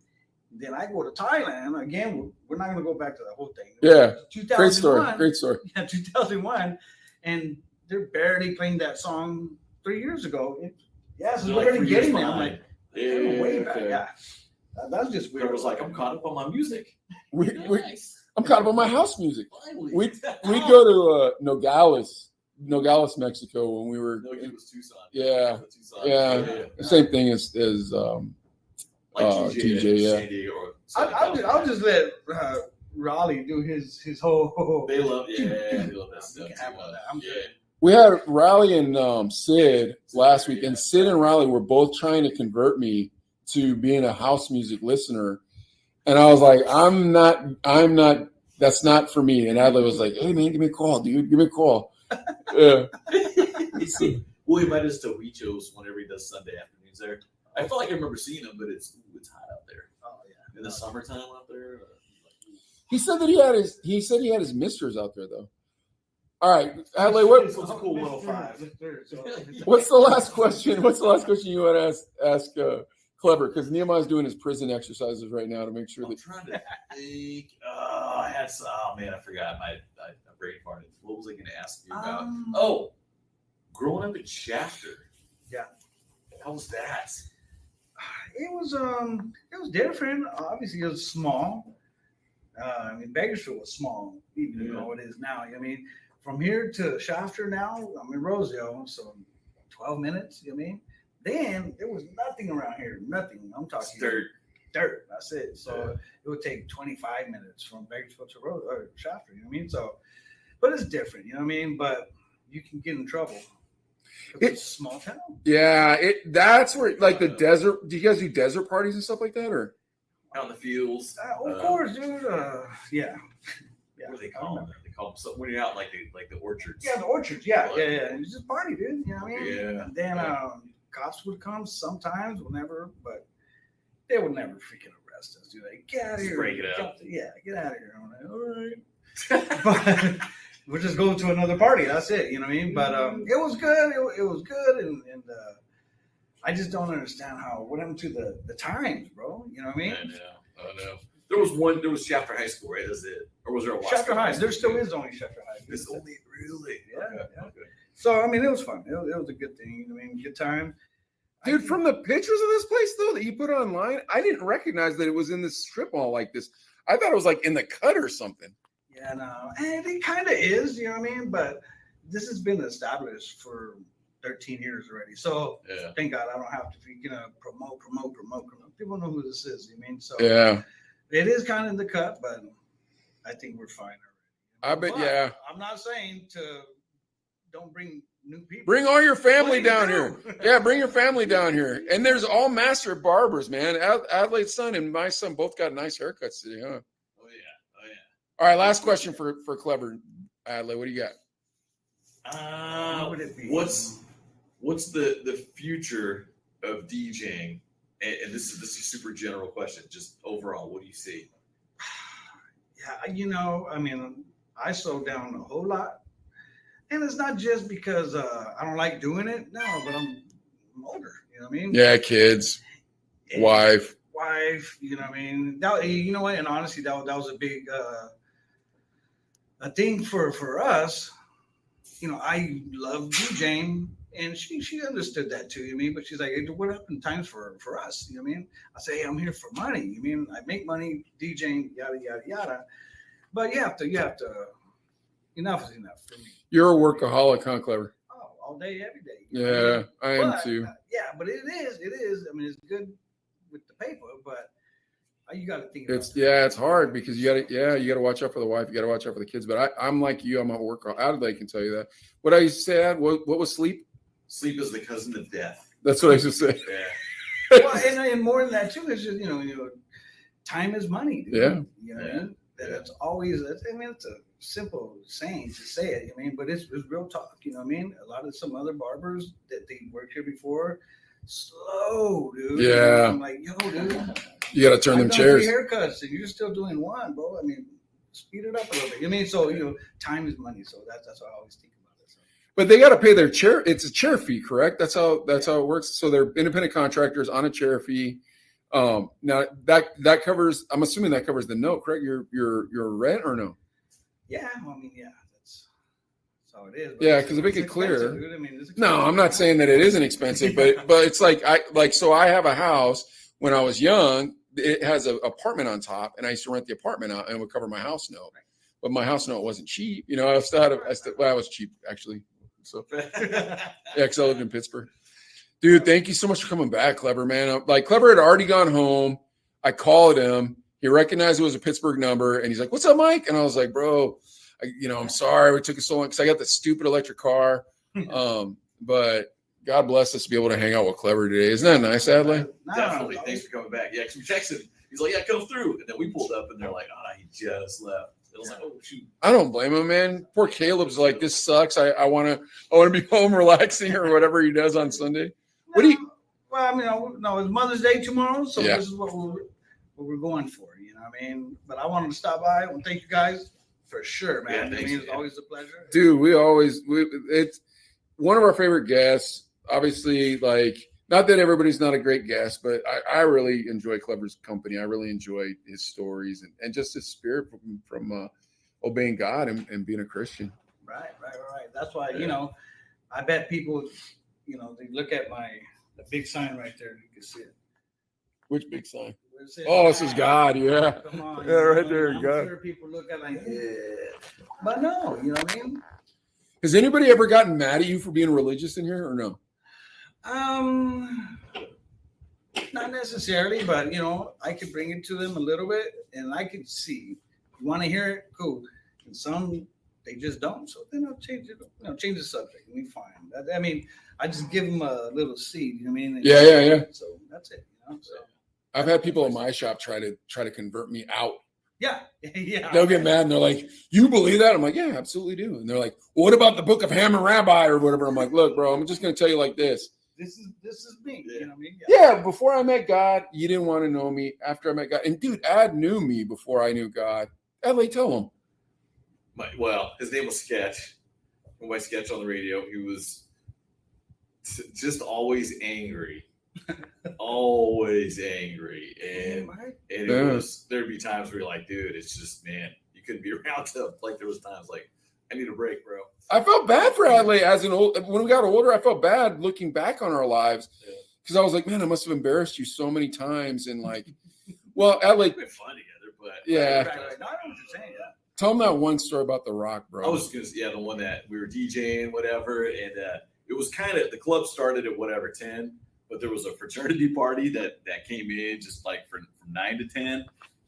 Then I go to Thailand. Again, we're not going to go back to the whole thing. Yeah. 2001. Great story. Yeah, 2001. And they're barely playing that song 3 years ago. So They're we're like already 3 years getting there. I'm behind. like, way back. okay. Yeah. That's just weird. It was like, I'm caught up on my music. I'm caught up on my house music. Finally. We go to Nogales, Mexico when we were. No, it was Tucson. Yeah. Tucson. Yeah. The same thing as Like TJ, yeah. San Diego or I'll just let Raleigh do his whole. They love that stuff. I'm Yeah. good. We had Riley and Sid last week, and Sid and Riley were both trying to convert me to being a house music listener. And I was like, I'm not, that's not for me. And Adley was like, hey, man, give me a call, dude. Give me a call. Yeah. Well, he invited us to Huichos whenever he does Sunday afternoons there. I feel like I remember seeing him, but it's hot out there. Oh, yeah. In the summertime out there. He said that he had his misters out there, though. All right, Adley, what's a cool 105? What's the last question? What's the last question you want to ask Clever? Because Nehemiah's doing his prison exercises right now to make sure I'm that. trying to think. I forgot. My brain farted. What was I going to ask you about? Growing up in Shafter. Yeah. How was that? It was different. Obviously, it was small. I mean, Bakersfield was small, even though it is now. I mean, from here to Shafter now, I'm in Rosedale, so 12 minutes. You know what I mean? Then there was nothing around here. Nothing. I'm talking dirt. That's it. So it would take 25 minutes from Bakersfield to Shafter. You know what I mean? So, but it's different. You know what I mean? But you can get in trouble. It's a small town. Yeah, that's where like the desert. Do you guys do desert parties and stuff like that, or out in the fields? Of course, dude. Yeah. What do they call them? They call them something when you're out like the orchards. Yeah, the orchards. Yeah. It's just party, dude. You know what I mean? Yeah. And then cops would come sometimes, whenever, but they would never freaking arrest us, dude. Like, get out of here. Break it up. Yeah, get out of here. I'm like, all right. But we'll just go to another party. That's it. You know what I mean? But it was good. It was good, and I just don't understand what happened to the times, bro. You know what I mean? I know. There was Shafter High School, right? That's it. Or was there a Shafter High? There still is only Shafter High. It's only really. Yeah. Okay. So I mean, it was fun. It was a good thing. I mean, good time. dude? From the pictures of this place though that you put online, I didn't recognize that it was in this strip mall like this. I thought it was like in the cut or something. Yeah, no, and it kind of is. You know what I mean? But this has been established for 13 years already. So thank God I don't have to promote. People know who this is. You mean? So yeah. It is kind of in the cut, but I think we're fine already. I bet, yeah. I'm not saying to don't bring new people. Bring all your family down do? here. Yeah, bring your family down here. And there's all master barbers, man. Adelaide's son and my son both got nice haircuts today, huh? Oh yeah. All right, last question for Clever. Adelaide, what do you got? What would it be? What's the future of DJing? And this is a super general question. Just overall, what do you see? Yeah, I mean, I slowed down a whole lot, and it's not just because I don't like doing it. No, but I'm older. You know what I mean? Yeah, kids, wife. You know what I mean? You know what? And honestly, that was a big a thing for us. I love DJing, and she understood that too. You know what I mean? But she's like, hey, what happened times for us? You know what I mean? I say, hey, I'm here for money. You mean I make money DJing, yada yada yada. But you have to. Enough is enough for me. You're a workaholic, huh, Clever? Oh, all day, every day. Yeah, I am too. Yeah, but it is. I mean, it's good with the paper, but you got to think. It's hard because you got to watch out for the wife. You got to watch out for the kids. But I'm like you. I'm a workaholic. Adelaide can tell you that. What I used to say, what was sleep? Sleep is the cousin of death. That's what I used to say. Yeah. Well, and more than that too is just time is money. Dude. Yeah. You know what I mean? That's always. I mean, it's a simple saying to say it. I mean, but it's real talk. You know what I mean? A lot of some other barbers that they worked here before, slow, dude. Yeah. I'm like, yo, dude. You got to turn them chairs. 3 haircuts, and you're still doing one, bro. I mean, speed it up a little bit. I mean, so time is money. So that's what I always think about it. So. But they got to pay their chair. It's a chair fee, correct? That's how it works. So they're independent contractors on a chair fee. Now that covers. I'm assuming that covers the note, correct? Your rent or no? Yeah, I mean, yeah, that's how it is. Yeah, because to make it clear. I mean, no, I'm not saying that it isn't expensive, but it's like so I have a house. When I was young, it has an apartment on top, and I used to rent the apartment out, and it would cover my house note. But my house note wasn't cheap, I was cheap actually. So yeah, because I lived in Pittsburgh. Dude, thank you so much for coming back, Clever, man. Clever had already gone home. I called him. He recognized it was a Pittsburgh number, and he's like, "What's up, Mike?" And I was like, "Bro, I'm sorry we took it so long because I got the stupid electric car." But God bless us to be able to hang out with Clever today. Isn't that nice, Adelaide? Definitely. Thanks for coming back. Yeah, because we texted. He's like, "Yeah, come through," and then we pulled up, and they're like, "Oh, he just left." I was like, "Oh shoot." I don't blame him, man. Poor Caleb's like, "This sucks. I want to be home relaxing," or whatever he does on Sunday. What do you? Well, I mean, no, it's Mother's Day tomorrow, so this is what we're going for. You know what I mean? But I wanted to stop by and thank you guys for sure, man. Yeah, it's always a pleasure. Dude, it's one of our favorite guests. Obviously, not that everybody's not a great guest, but I really enjoy Clever's company. I really enjoy his stories and just his spirit from obeying God and being a Christian. Right. That's why, I bet people, they look at the big sign right there. You can see it. Which big sign? Oh, this is God. Yeah. Come on. Yeah, right there. I'm God. sure people look at but no, you know what I mean? Has anybody ever gotten mad at you for being religious in here or no? Not necessarily, but I could bring it to them a little bit, and I could see. You want to hear it? Cool. And some they just don't. So then I'll change it. Change the subject, and we fine. I mean, I just give them a little seed. You know what I mean? Yeah. So that's it. So I've had people in my shop try to convert me out. Yeah. They'll get mad and they're like, "You believe that?" I'm like, "Yeah, absolutely do." And they're like, "What about the Book of Hammurabi or whatever?" I'm like, "Look, bro, I'm just going to tell you like this. This is me." You know what I mean? Yeah. Before I met God, you didn't want to know me. After I met God, and dude, Ad knew me before I knew God. Adley, tell him. His name was Sketch. When I Sketch on the radio, he was just always angry. Always angry, and there'd be times where you're like, dude, it's just, man, you couldn't be around him. Like there was times like, I need a break, bro. I felt bad for Adley when we got older. I felt bad looking back on our lives because I was like, man, I must have embarrassed you so many times. And well, Adley, been fun together, but right. I know what you're saying. Yeah. Tell them that one story about The Rock, bro. I was gonna, the one that we were DJing, whatever, and it was kind of, the club started at 10. But there was a fraternity party that came in just from 9 to 10,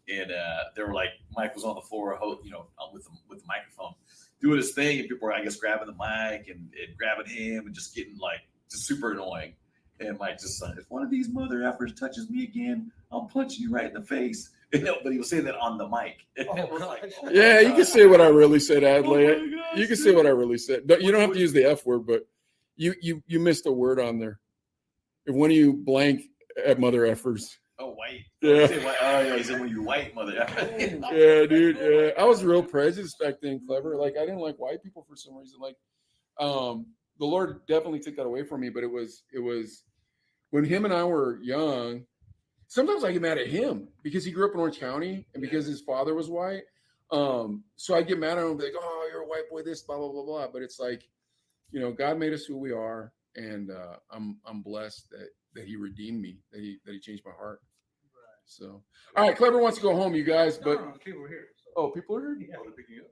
and they were like, Mike was on the floor, with the microphone, doing his thing, and people were, I guess, grabbing the mic and grabbing him and just getting like just super annoying. And Mike just said, if one of these mother effers touches me again, I'll punch you right in the face. But he was saying that on the mic. Yeah, you can say what I really said, Adley. You can say what I really said. You don't have to use the F word, but you missed a word on there. If one of you blank at mother effers. Oh, white. Yeah. Oh, yeah. He said when you white mother effer. Yeah, dude. Yeah. I was real prejudiced back then, Clever. Like, I didn't like white people for some reason. Like, the Lord definitely took that away from me, but it was when him and I were young. Sometimes I get mad at him because he grew up in Orange County and because his father was white. So I get mad at him, like, oh, you're a white boy, this, blah, blah, blah, blah. But it's like, you know, God made us who we are, and I'm blessed that he redeemed me, that he changed my heart. Right. So, all right, Clever wants to go home, you guys, but no, people are here. So. Oh, people are here? Yeah. Oh, they're picking you up.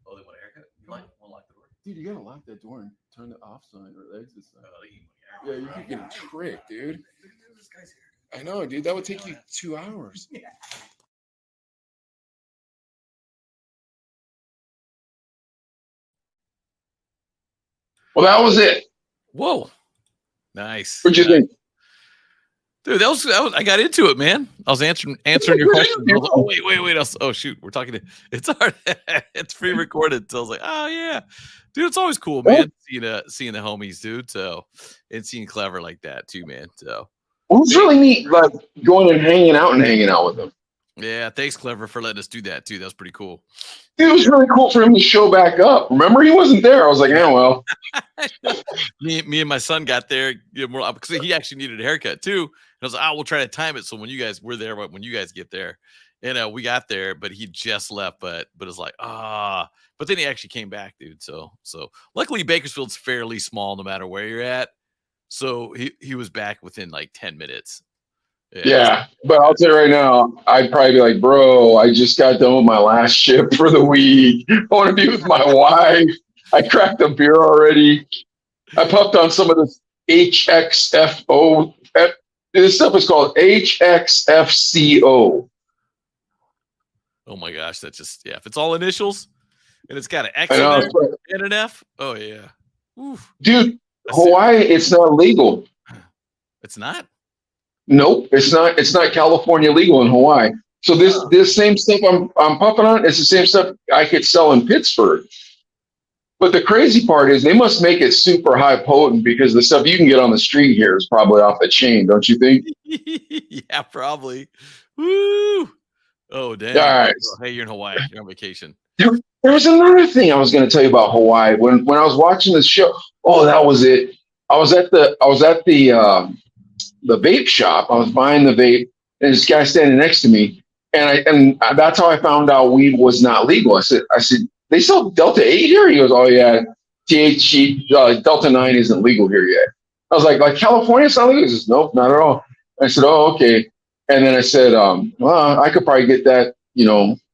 Oh, they want a haircut? You want to lock the door? Dude, you gotta lock that door and turn the off sign or the exit sign. Yeah, you keep getting tricked, dude. This guy's here. I know, dude. That would take you 2 hours. Yeah. Well, that was it. Whoa. Nice. What'd you think? Dude, that was I got into it, man. I was answering your question. I was like, oh, wait. Oh, shoot. We're talking to it's hard. It's pre-recorded. So I was like, oh yeah. Dude, it's always cool, man. Seeing the homies, dude. So and seeing Clever like that too, man. So It was really neat, like going and hanging out with them. yeah, thanks, Clever, for letting us do that too. That was pretty cool. It was really cool for him to show back up. Remember, he wasn't there. I was like, yeah, well. me and my son got there because he actually needed a haircut too. And I was like, oh, we'll try to time it so when you guys were there, when you guys get there. And we got there, but he just left. But it's like, but then he actually came back, dude. So luckily Bakersfield's fairly small no matter where you're at. So he was back within like 10 minutes. Yeah, but I'll tell you right now, I'd probably be like, bro, I just got done with my last shift for the week. I want to be with my wife. I cracked a beer already. I puffed on some of this HXFO. This stuff is called HXFCO. Oh my gosh, that's just if it's all initials and it's got an X in there and an F. Oh yeah. Oof. Dude, Hawaii, it's not legal. It's not? Nope, it's not. It's not California legal in Hawaii. So this same stuff I'm puffing on, it's the same stuff I could sell in Pittsburgh. But the crazy part is they must make it super high potent because the stuff you can get on the street here is probably off the chain, don't you think? Yeah, probably. Woo! Oh damn! All right. Hey, you're in Hawaii. You're on vacation. There was another thing I was going to tell you about Hawaii when I was watching this show. Oh, that was it. I was at the vape shop. I was buying the vape, and this guy standing next to me, and that's how I found out weed was not legal. I said, they sell Delta 8 here? He goes, oh yeah, THC Delta 9 isn't legal here yet. I was like California, it's not legal? He says, nope, not at all. I said, oh, okay. And then I said, well, I could probably get that,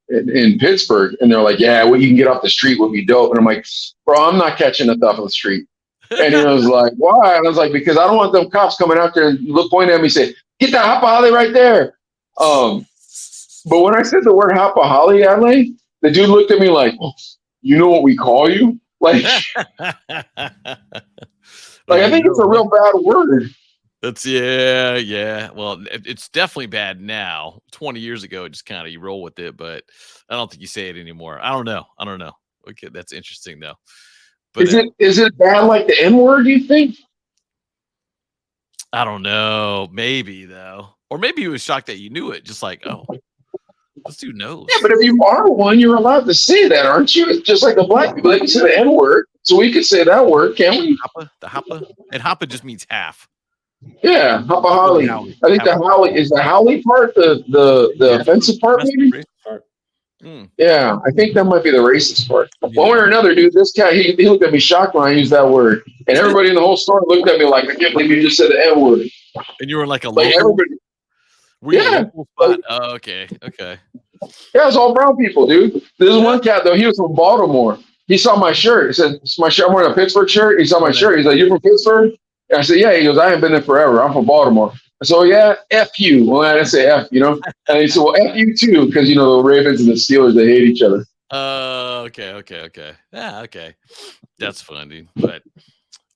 in Pittsburgh. And they're like, yeah, what you can get off the street would be dope. And I'm like, bro, I'm not catching that off the street. And he was like, why? And I was like, because I don't want them cops coming out there and pointing at me and say, get that Hapa Holly right there. But when I said the word Hapa Holly, Adley, the dude looked at me like, oh, you know what we call you? Like, I think it's a real bad word. That's yeah. Well, it's definitely bad now. 20 years ago, it just kind of you roll with it, but I don't think you say it anymore. I don't know. Okay, that's interesting though. But is it bad like the N word? Do you think? I don't know. Maybe though, or maybe he was shocked that you knew it. Just like, oh, this dude knows. Yeah, but if you are one, you're allowed to say that, aren't you? It's just like the black people. They can say the N word, so we could say that word, can't we? The Hapa, and Hapa just means half. Yeah, Hapa Holly. I think the Holly part the offensive part, maybe. Yeah, I think that might be the racist part. One way or another, dude, this guy he looked at me shocked when I used that word, and everybody in the whole store looked at me like, I can't believe you just said the N word. And you were like everybody. Spot? Oh, okay. Yeah, it's all brown people, dude. There's one cat though. He was from Baltimore. He saw my shirt. He said, "It's my shirt. I'm wearing a Pittsburgh shirt." He saw my shirt. He's like, "You from Pittsburgh?" And I said, "Yeah." He goes, "I ain't been there forever. I'm from Baltimore." I said, "Oh yeah, F you." Well, I didn't say F, And he said, "Well, F you too," because the Ravens and the Steelers, they hate each other. Okay. Yeah, okay. That's funny. But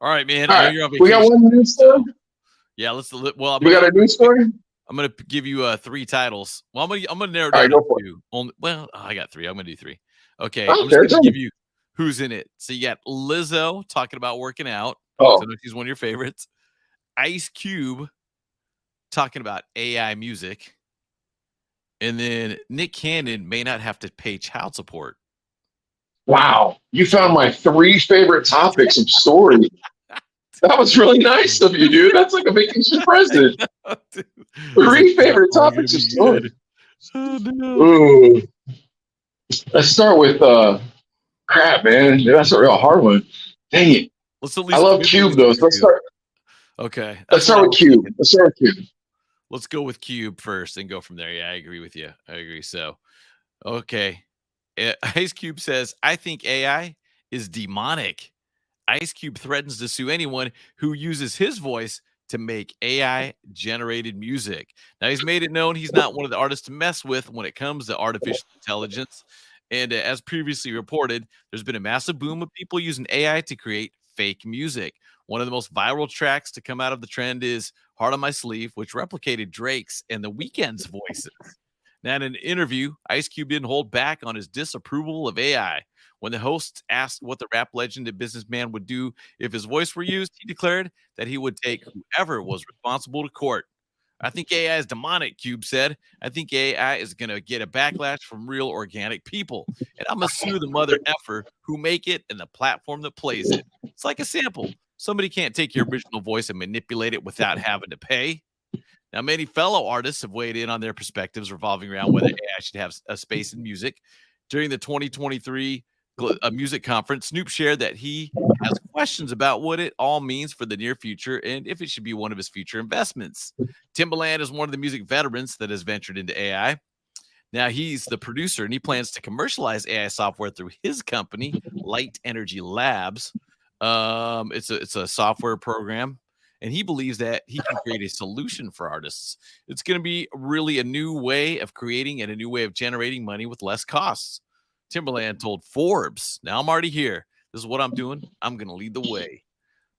all right, man. All I know right, you're on we got vacation. one news story. Yeah, well, We got a news story. I'm gonna give you 3 titles. Well, I'm gonna narrow it All down right, go to for it. 2. I got 3. I'm gonna do 3. Okay, I'm just Okay, gonna tell give me. you who's in it. So you got Lizzo talking about working out. So I Oh, know she's one of your favorites. Ice Cube talking about AI music, and then Nick Cannon may not have to pay child support. wow! You found my 3 favorite topics of story. That was really nice of you, dude. That's like a vacation present. Dude, it's like 3 they're favorite all gonna topics of be story. good. Oh no. Ooh. Let's start with crap, man. That's a real hard one. Dang it. Let's at I least love maybe at Cube least though. pick So a few. Okay, let's that's what start I with was Cube. thinking. Let's start with Cube. Let's go with Cube first and go from there. Yeah, I agree with you. I agree. So, okay. Ice Cube says, I think AI is demonic. Ice Cube threatens to sue anyone who uses his voice to make AI generated music. Now, he's made it known he's not one of the artists to mess with when it comes to artificial intelligence. And as previously reported, there's been a massive boom of people using AI to create fake music. One of the most viral tracks to come out of the trend is Heart on My Sleeve, which replicated Drake's and The Weeknd's voices. Now, in an interview, Ice Cube didn't hold back on his disapproval of AI. When the host asked what the rap legend and businessman would do if his voice were used, he declared that he would take whoever was responsible to court. I think AI is demonic, Cube said. I think AI is going to get a backlash from real organic people. And I'm going to sue the mother effer who make it and the platform that plays it. It's like a sample. Somebody can't take your original voice and manipulate it without having to pay. Now, many fellow artists have weighed in on their perspectives revolving around whether AI should have a space in music. During the 2023 music conference, Snoop shared that he has questions about what it all means for the near future and if it should be one of his future investments. Timbaland is one of the music veterans that has ventured into AI. Now, he's the producer and he plans to commercialize AI software through his company, Light Energy Labs. It's a software program, and he believes that he can create a solution for artists. It's going to be really a new way of creating and a new way of generating money with less costs. Timberland told Forbes, now I'm already here. This is what I'm doing. I'm going to lead the way.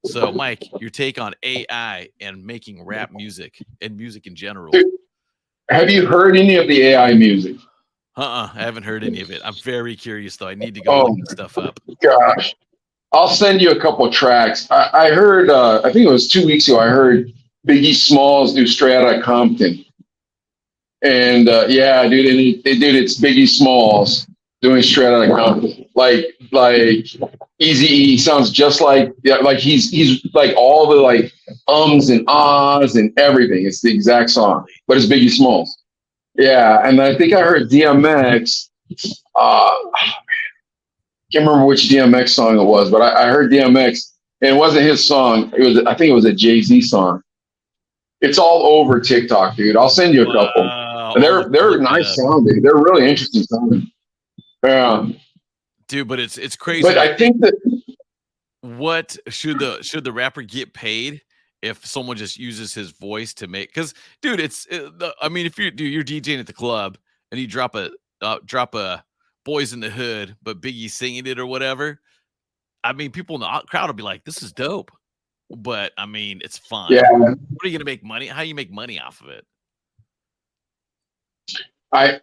So, Mike, your take on AI and making rap music and music in general. Have you heard any of the AI music? I haven't heard any of it. I'm very curious, though. I need to go look this stuff up. Gosh. I'll send you a couple of tracks. I heard, I think it was 2 weeks ago, I heard Biggie Smalls do Straight Outta Compton. And yeah, dude, it's Biggie Smalls doing Straight Outta Compton. Like Eazy-E sounds just like he's like all the like ums and ahs and everything. It's the exact song, but it's Biggie Smalls. Yeah, and I think I heard DMX. Can't remember which DMX song it was, but I heard DMX, and it wasn't his song. I think it was a Jay-Z song. It's all over TikTok, dude. I'll send you a couple. And they're nice sounding. They're really interesting sounding. Yeah, dude. But it's crazy. But I think that what should the rapper get paid if someone just uses his voice to make? Because, dude, I mean, if you're DJing at the club and you drop a Boys in the Hood, but Biggie singing it or whatever, I mean, people in the crowd will be like, "This is dope," but I mean, it's fun. Yeah. What are you gonna make money? How do you make money off of it? I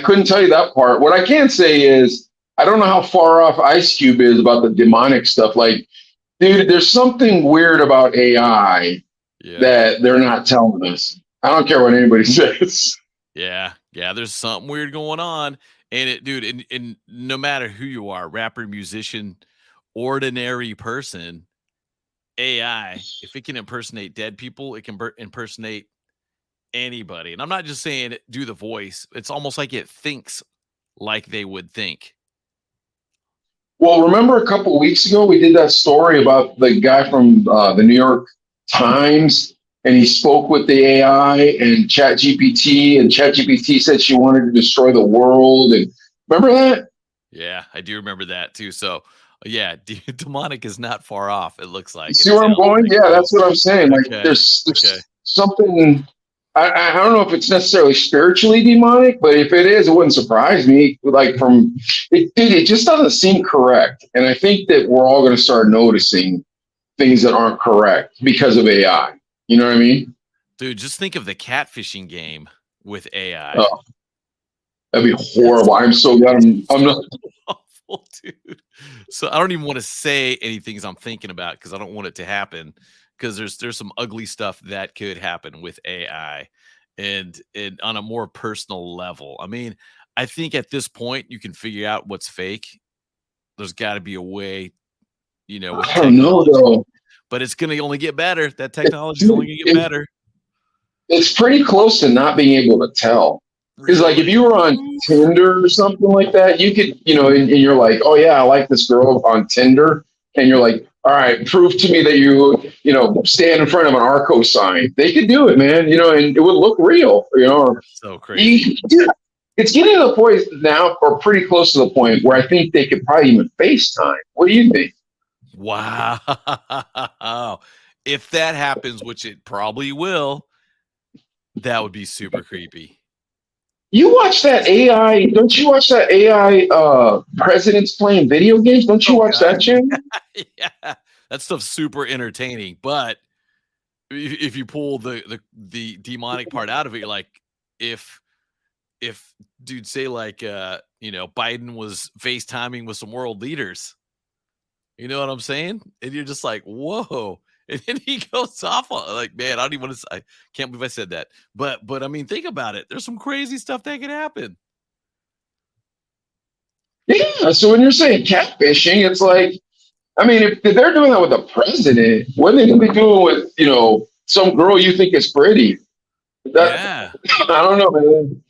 couldn't tell you that part. What I can say is I don't know how far off Ice Cube is about the demonic stuff. Like, dude, there's something weird about AI that they're not telling us. I don't care what anybody says. Yeah, there's something weird going on. And dude, and no matter who you are, rapper, musician, ordinary person, AI, if it can impersonate dead people, it can impersonate anybody. And I'm not just saying do the voice. It's almost like it thinks like they would think. Well, remember a couple of weeks ago, we did that story about the guy from the New York Times, and he spoke with the AI and ChatGPT, and ChatGPT said she wanted to destroy the world. And remember that? Yeah, I do remember that too. So, yeah, demonic is not far off. It looks like. See where I'm going? Yeah, that's what I'm saying. Like, there's something I don't know if it's necessarily spiritually demonic, but if it is, it wouldn't surprise me. Like it just doesn't seem correct. And I think that we're all going to start noticing things that aren't correct because of AI. You know what I mean? Dude, just think of the catfishing game with AI. Oh, that'd be horrible. I'm so glad I'm not. Awful, dude. So I don't even want to say anything as I'm thinking about because I don't want it to happen. Because there's some ugly stuff that could happen with AI, and on a more personal level. I mean, I think at this point you can figure out what's fake. There's got to be a way, with I don't know technology. though. But it's going to only get better. That technology is only going to get better. It's pretty close to not being able to tell. Because like if you were on Tinder or something like that, you could, and you're like, oh yeah, I like this girl on Tinder, and you're like, all right, prove to me that you stand in front of an Arco sign. They could do it, man, and it would look real, So crazy. It's getting to the point now, or pretty close to the point where I think they could probably even FaceTime. What do you think? Wow. If that happens, which it probably will, that would be super creepy. You watch that AI? Don't you watch that AI presidents playing video games? Don't you watch that channel? Yeah, that stuff's super entertaining. But if you pull the demonic part out of it, you're like, if dude say like Biden was FaceTiming with some world leaders, you know what I'm saying? And you're just like, whoa. And then he goes off on like, man, I don't even want to. I can't believe I said that. But I mean, think about it. There's some crazy stuff that could happen. Yeah. So when you're saying catfishing, it's like, I mean, if they're doing that with the president, what are they going to be doing with some girl you think is pretty? Yeah. I don't know, man.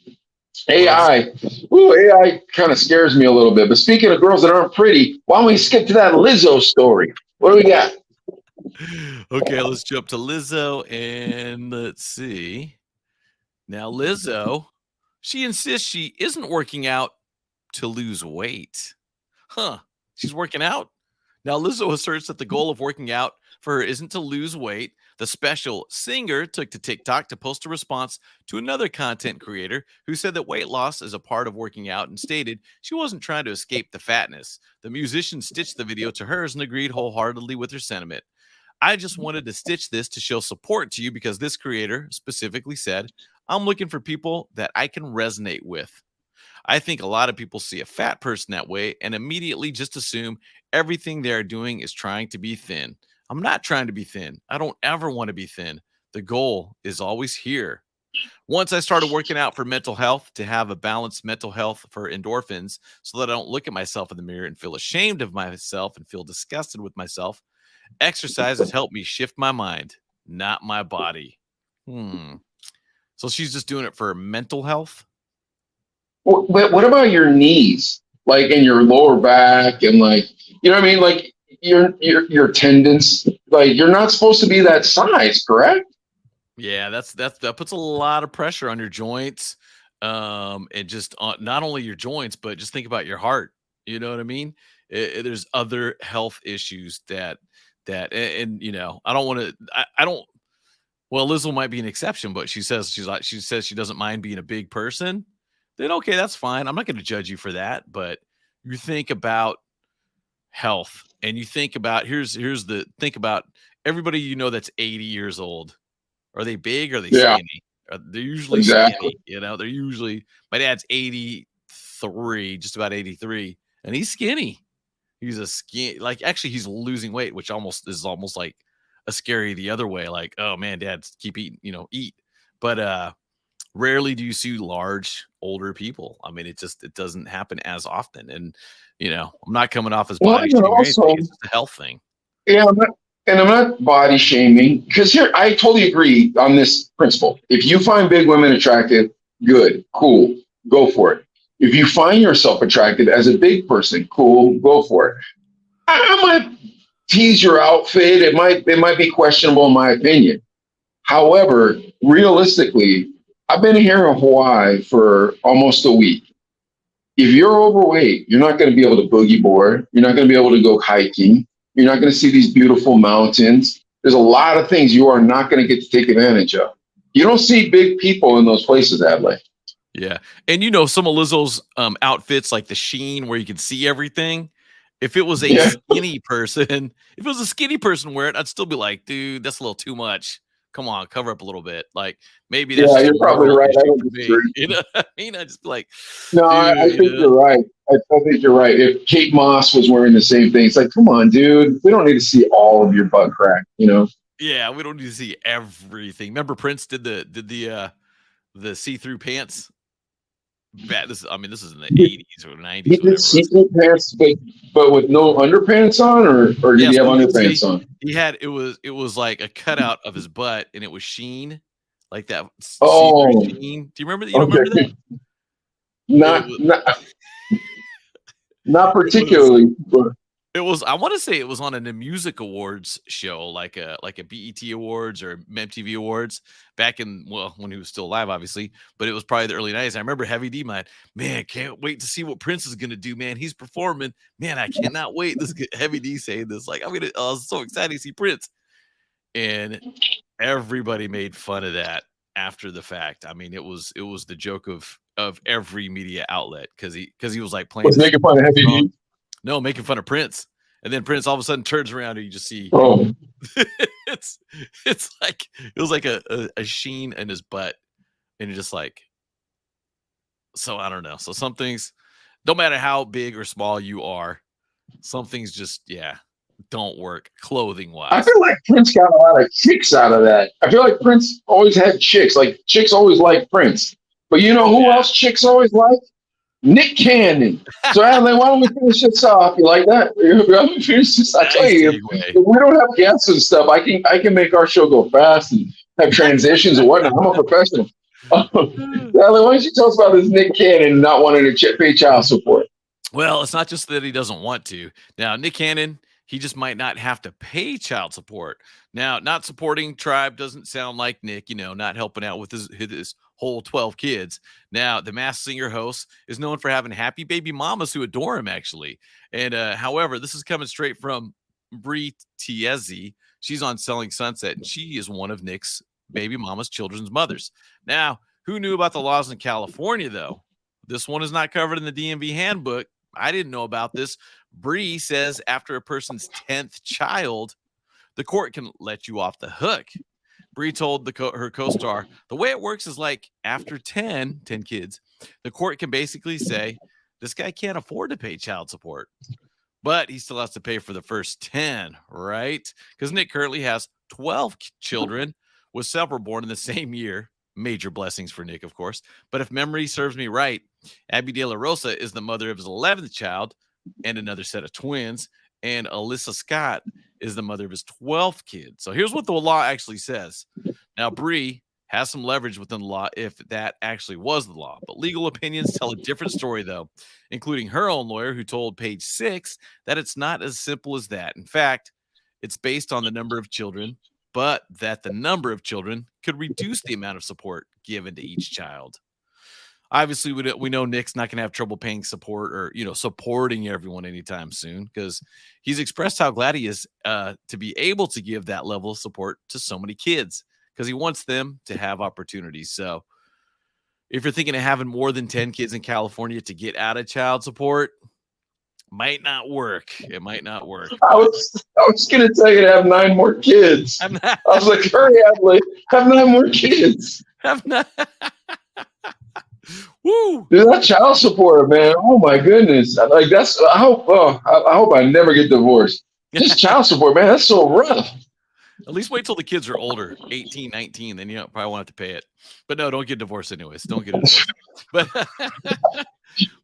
AI. Ooh, AI kind of scares me a little bit. But speaking of girls that aren't pretty, why don't we skip to that Lizzo story? What do we got? Okay, let's jump to Lizzo and let's see. Now, Lizzo, she insists she isn't working out to lose weight. Huh. She's working out? Now, Lizzo asserts that the goal of working out for her isn't to lose weight. The special singer took to TikTok to post a response to another content creator who said that weight loss is a part of working out and stated she wasn't trying to escape the fatness. The musician stitched the video to hers and agreed wholeheartedly with her sentiment. I just wanted to stitch this to show support to you because this creator specifically said, I'm looking for people that I can resonate with. I think a lot of people see a fat person that way and immediately just assume everything they're doing is trying to be thin. I'm not trying to be thin. I don't ever want to be thin. The goal is always here. Once I started working out for mental health, to have a balanced mental health for endorphins so that I don't look at myself in the mirror and feel ashamed of myself and feel disgusted with myself, exercise has helped me shift my mind, not my body. So she's just doing it for mental health? What about your knees? Like in your lower back and like, you know what I mean? Like your tendons, like you're not supposed to be that size, correct? Yeah, that puts a lot of pressure on your joints. And just not only your joints, but just think about your heart. You know what I mean? There's other health issues that I don't want to. I don't. Well, Lizzo might be an exception, but she says she doesn't mind being a big person. Then okay, that's fine. I'm not going to judge you for that. But you think about health, and you think about think about everybody that's 80 years old. Are they big? Or are they skinny? They're usually skinny. They're usually. My dad's 83, just about 83, and he's skinny. He's a skinny, like actually he's losing weight, which is almost like a scary the other way. Like, oh man, dad, keep eating, eat. But rarely do you see large older people. I mean, it doesn't happen as often. And I'm not coming off as body shaming or anything. It's just a health thing. Yeah, I'm not body shaming because here I totally agree on this principle. If you find big women attractive, good, cool, go for it. If you find yourself attractive as a big person, cool, go for it. I might tease your outfit. It might be questionable in my opinion. However, realistically, I've been here in Hawaii for almost a week. If you're overweight, you're not going to be able to boogie board. You're not going to be able to go hiking. You're not going to see these beautiful mountains. There's a lot of things you are not going to get to take advantage of. You don't see big people in those places that way. Yeah. And some of Lizzo's outfits, like the sheen where you can see everything. If it was a Yeah. skinny person, if it was a skinny person wearing it, I'd still be like, dude, that's a little too much. Come on, cover up a little bit. Like maybe that's Yeah, just a you're probably moral right. I issue don't for me. disagree. You know what I mean? I just be like, No, I dude, think you're right. I think you're right. If Kate Moss was wearing the same thing, it's like, come on, dude. We don't need to see all of your butt crack, yeah, we don't need to see everything. Remember Prince did the see-through pants? This is in the 80s or 90s, He whatever did it was. see-through pants, but with no underpants on, or did Yeah, he have so you can see underpants on? he had it was like a cutout of his butt and it was sheen, like that see-through Oh, sheen. Do you remember that? You don't remember that? okay. It Not was not not it was particularly, but it was I want to say it was on a music awards show, like a BET Awards or MTV Awards back in when he was still alive, obviously, but it was probably the early 90s. I remember Heavy D man, can't wait to see what Prince is gonna do, man. He's performing. Man, I cannot wait. Heavy D saying this, like, I was so excited to see Prince. And everybody made fun of that after the fact. I mean, it was the joke of every media outlet because he was like playing was this making fun of Heavy song. D. No, making fun of Prince. And then Prince all of a sudden turns around and you just see Oh, it's it's like it was like a sheen in his butt. And you're just like, so I don't know. So some things, no matter how big or small you are, some things just don't work clothing I wise. feel like Prince got a lot of chicks out of that. I feel like Prince always had chicks. Like chicks always liked Prince. But you know Oh who yeah. else chicks always like? Nick Cannon. So Alan, why don't we finish this off? You like that? Why don't we finish this? I tell Nice you, segue. if we don't have guests and stuff, I can make our show go fast and have transitions and whatnot. I'm a professional. Alan, why don't you tell us about this Nick Cannon not wanting to pay child support? Well, it's not just that he doesn't want to. Now, Nick Cannon, he just might not have to pay child support. Now, not supporting Tribe doesn't sound like Nick, not helping out with his whole 12 kids. Now, the Masked Singer host is known for having happy baby mamas who adore him, actually. And however, this is coming straight from Bree Tiezi. She's on Selling Sunset, and she is one of Nick's baby mama's children's mothers. Now, who knew about the laws in California, though? This one is not covered in the DMV handbook. I didn't know about this. Bree says after a person's 10th child, the court can let you off the hook. Bree told her co-star, the way it works is like after 10 kids, the court can basically say, this guy can't afford to pay child support, but he still has to pay for the first 10, right? Because Nick currently has 12 children, with several born in the same year. Major blessings for Nick, of course. But if memory serves me right, Abby De La Rosa is the mother of his 11th child and another set of twins. And Alyssa Scott is the mother of his 12th kid. So here's what the law actually says. Now, Bree has some leverage within the law if that actually was the law. But legal opinions tell a different story, though, including her own lawyer, who told Page 6 that it's not as simple as that. In fact, it's based on the number of children, but that the number of children could reduce the amount of support given to each child. Obviously, we know Nick's not going to have trouble paying support or, supporting everyone anytime soon, because he's expressed how glad he is to be able to give that level of support to so many kids, because he wants them to have opportunities. So if you're thinking of having more than 10 kids in California to get out of child support, might not work. It might not work. I was gonna tell you to have 9 more kids. I was like, hurry up, have 9 more kids. Have not. Woo! Dude, that child support, man. Oh my goodness. Like I hope I never get divorced. Just child support, man. That's so rough. At least wait till the kids are older, 18, 19, then you probably won't have to pay it. But no, don't get divorced anyways. Don't get it.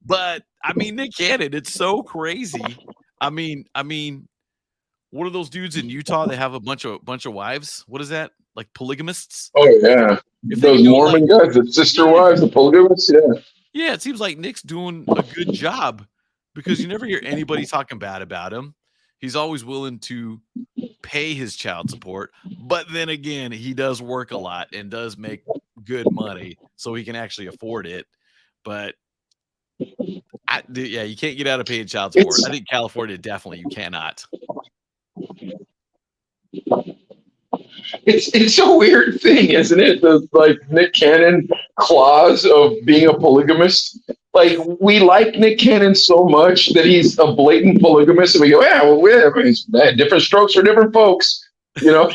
But I mean, Nick Cannon, it's so crazy. I mean, what are those dudes in Utah that have a bunch of wives? What is that? Like polygamists? Oh yeah. Those Mormon guys, the sister wives, the polygamists, yeah. Yeah, it seems like Nick's doing a good job, because you never hear anybody talking bad about him. He's always willing to pay his child support, but then again, he does work a lot and does make good money, so he can actually afford it. But you can't get out of paying child support. I think California, definitely you cannot. it's a weird thing, isn't it? The like Nick Cannon clause of being a polygamist. Like we like Nick Cannon so much that he's a blatant polygamist, and we go, yeah, well, whatever. It's different strokes for different folks, you know.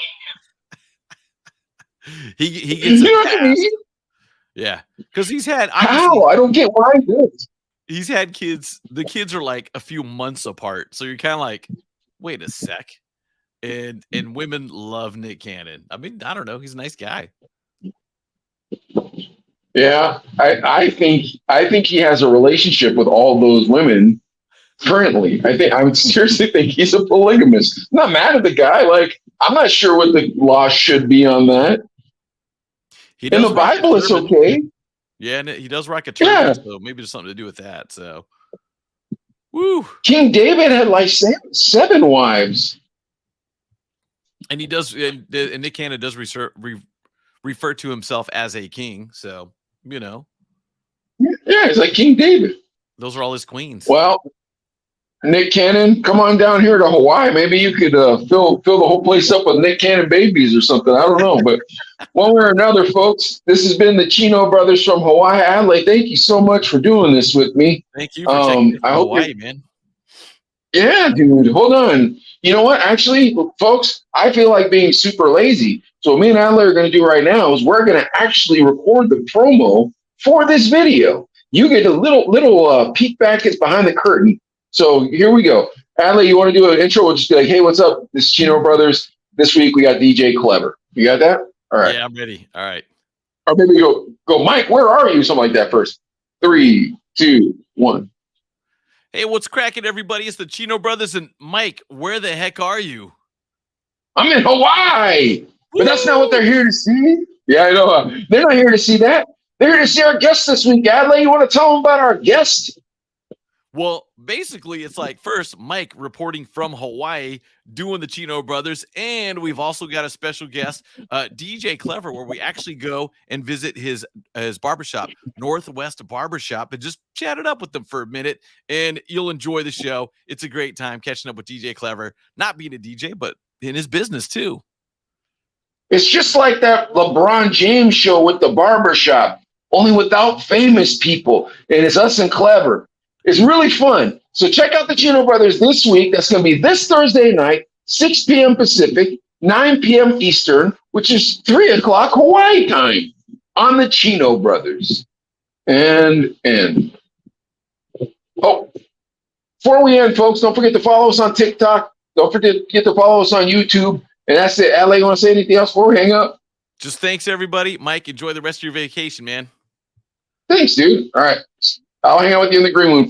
he gets You a know what I pass. mean? Yeah, because he's had How? I don't get why this. he's had kids. The kids are like a few months apart, so you're kind of like, wait a sec. And women love Nick Cannon. I mean, I don't know. He's a nice guy. Yeah, I think he has a relationship with all those women currently. I would seriously think he's a polygamist. I'm not mad at the guy. Like, I'm not sure what the law should be on that. He In does the rock a Bible, it's turban. okay. Yeah, and he does rock a turban, Yeah. so maybe there's something to do with that. So, woo. King David had like seven wives. And he does, and Nick Cannon does refer to himself as a king. So, you know, Yeah, it's like King David. those are all his queens. Well, Nick Cannon, come on down here to Hawaii. Maybe you could fill the whole place up with Nick Cannon babies or something. I don't know, but one way or another, folks, this has been the Chino brothers from Hawaii. Adelaide, thank you so much for doing this with me. Thank you for taking me I from hope Hawaii, man. Yeah, dude. Hold on. You know what? Actually, folks, I feel like being super lazy. So what me and Adler are going to do right now is we're going to actually record the promo for this video. You get a little peek back. It's behind the curtain. So here we go. Adler, you want to do an intro? We'll just be like, hey, what's up? This is Chino Brothers. This week we got DJ Clever. You got that? All right. Yeah, I'm ready. All right. Or maybe go, Mike, where are you? Something like that first. 3, 2, 1. Hey, what's cracking, everybody? It's the Chino brothers. And Mike, where the heck are you? I'm in Hawaii. But that's not what they're here to see. Yeah, I know. They're not here to see that. They're here to see our guest this week. Adley, you want to tell them about our guest? Well, basically, it's like first Mike reporting from Hawaii, doing the Chino brothers, and we've also got a special guest, DJ Clever, where we actually go and visit his barbershop, Northwest Barber Shop, and just chat it up with them for a minute, and you'll enjoy the show. It's a great time catching up with DJ Clever, not being a DJ, but in his business too. It's just like that LeBron James show with the barber shop, only without famous people, and it's us and Clever. It's really fun. So check out the Chino Brothers this week. That's going to be this Thursday night, 6 p.m. Pacific, 9 p.m. Eastern, which is 3 o'clock Hawaii time on the Chino Brothers. And oh, before we end, folks, don't forget to follow us on TikTok. Don't forget to follow us on YouTube. And that's it. LA, you want to say anything else before we hang up? Just thanks, everybody. Mike, enjoy the rest of your vacation, man. Thanks, dude. All right. I'll hang out with you in the green room.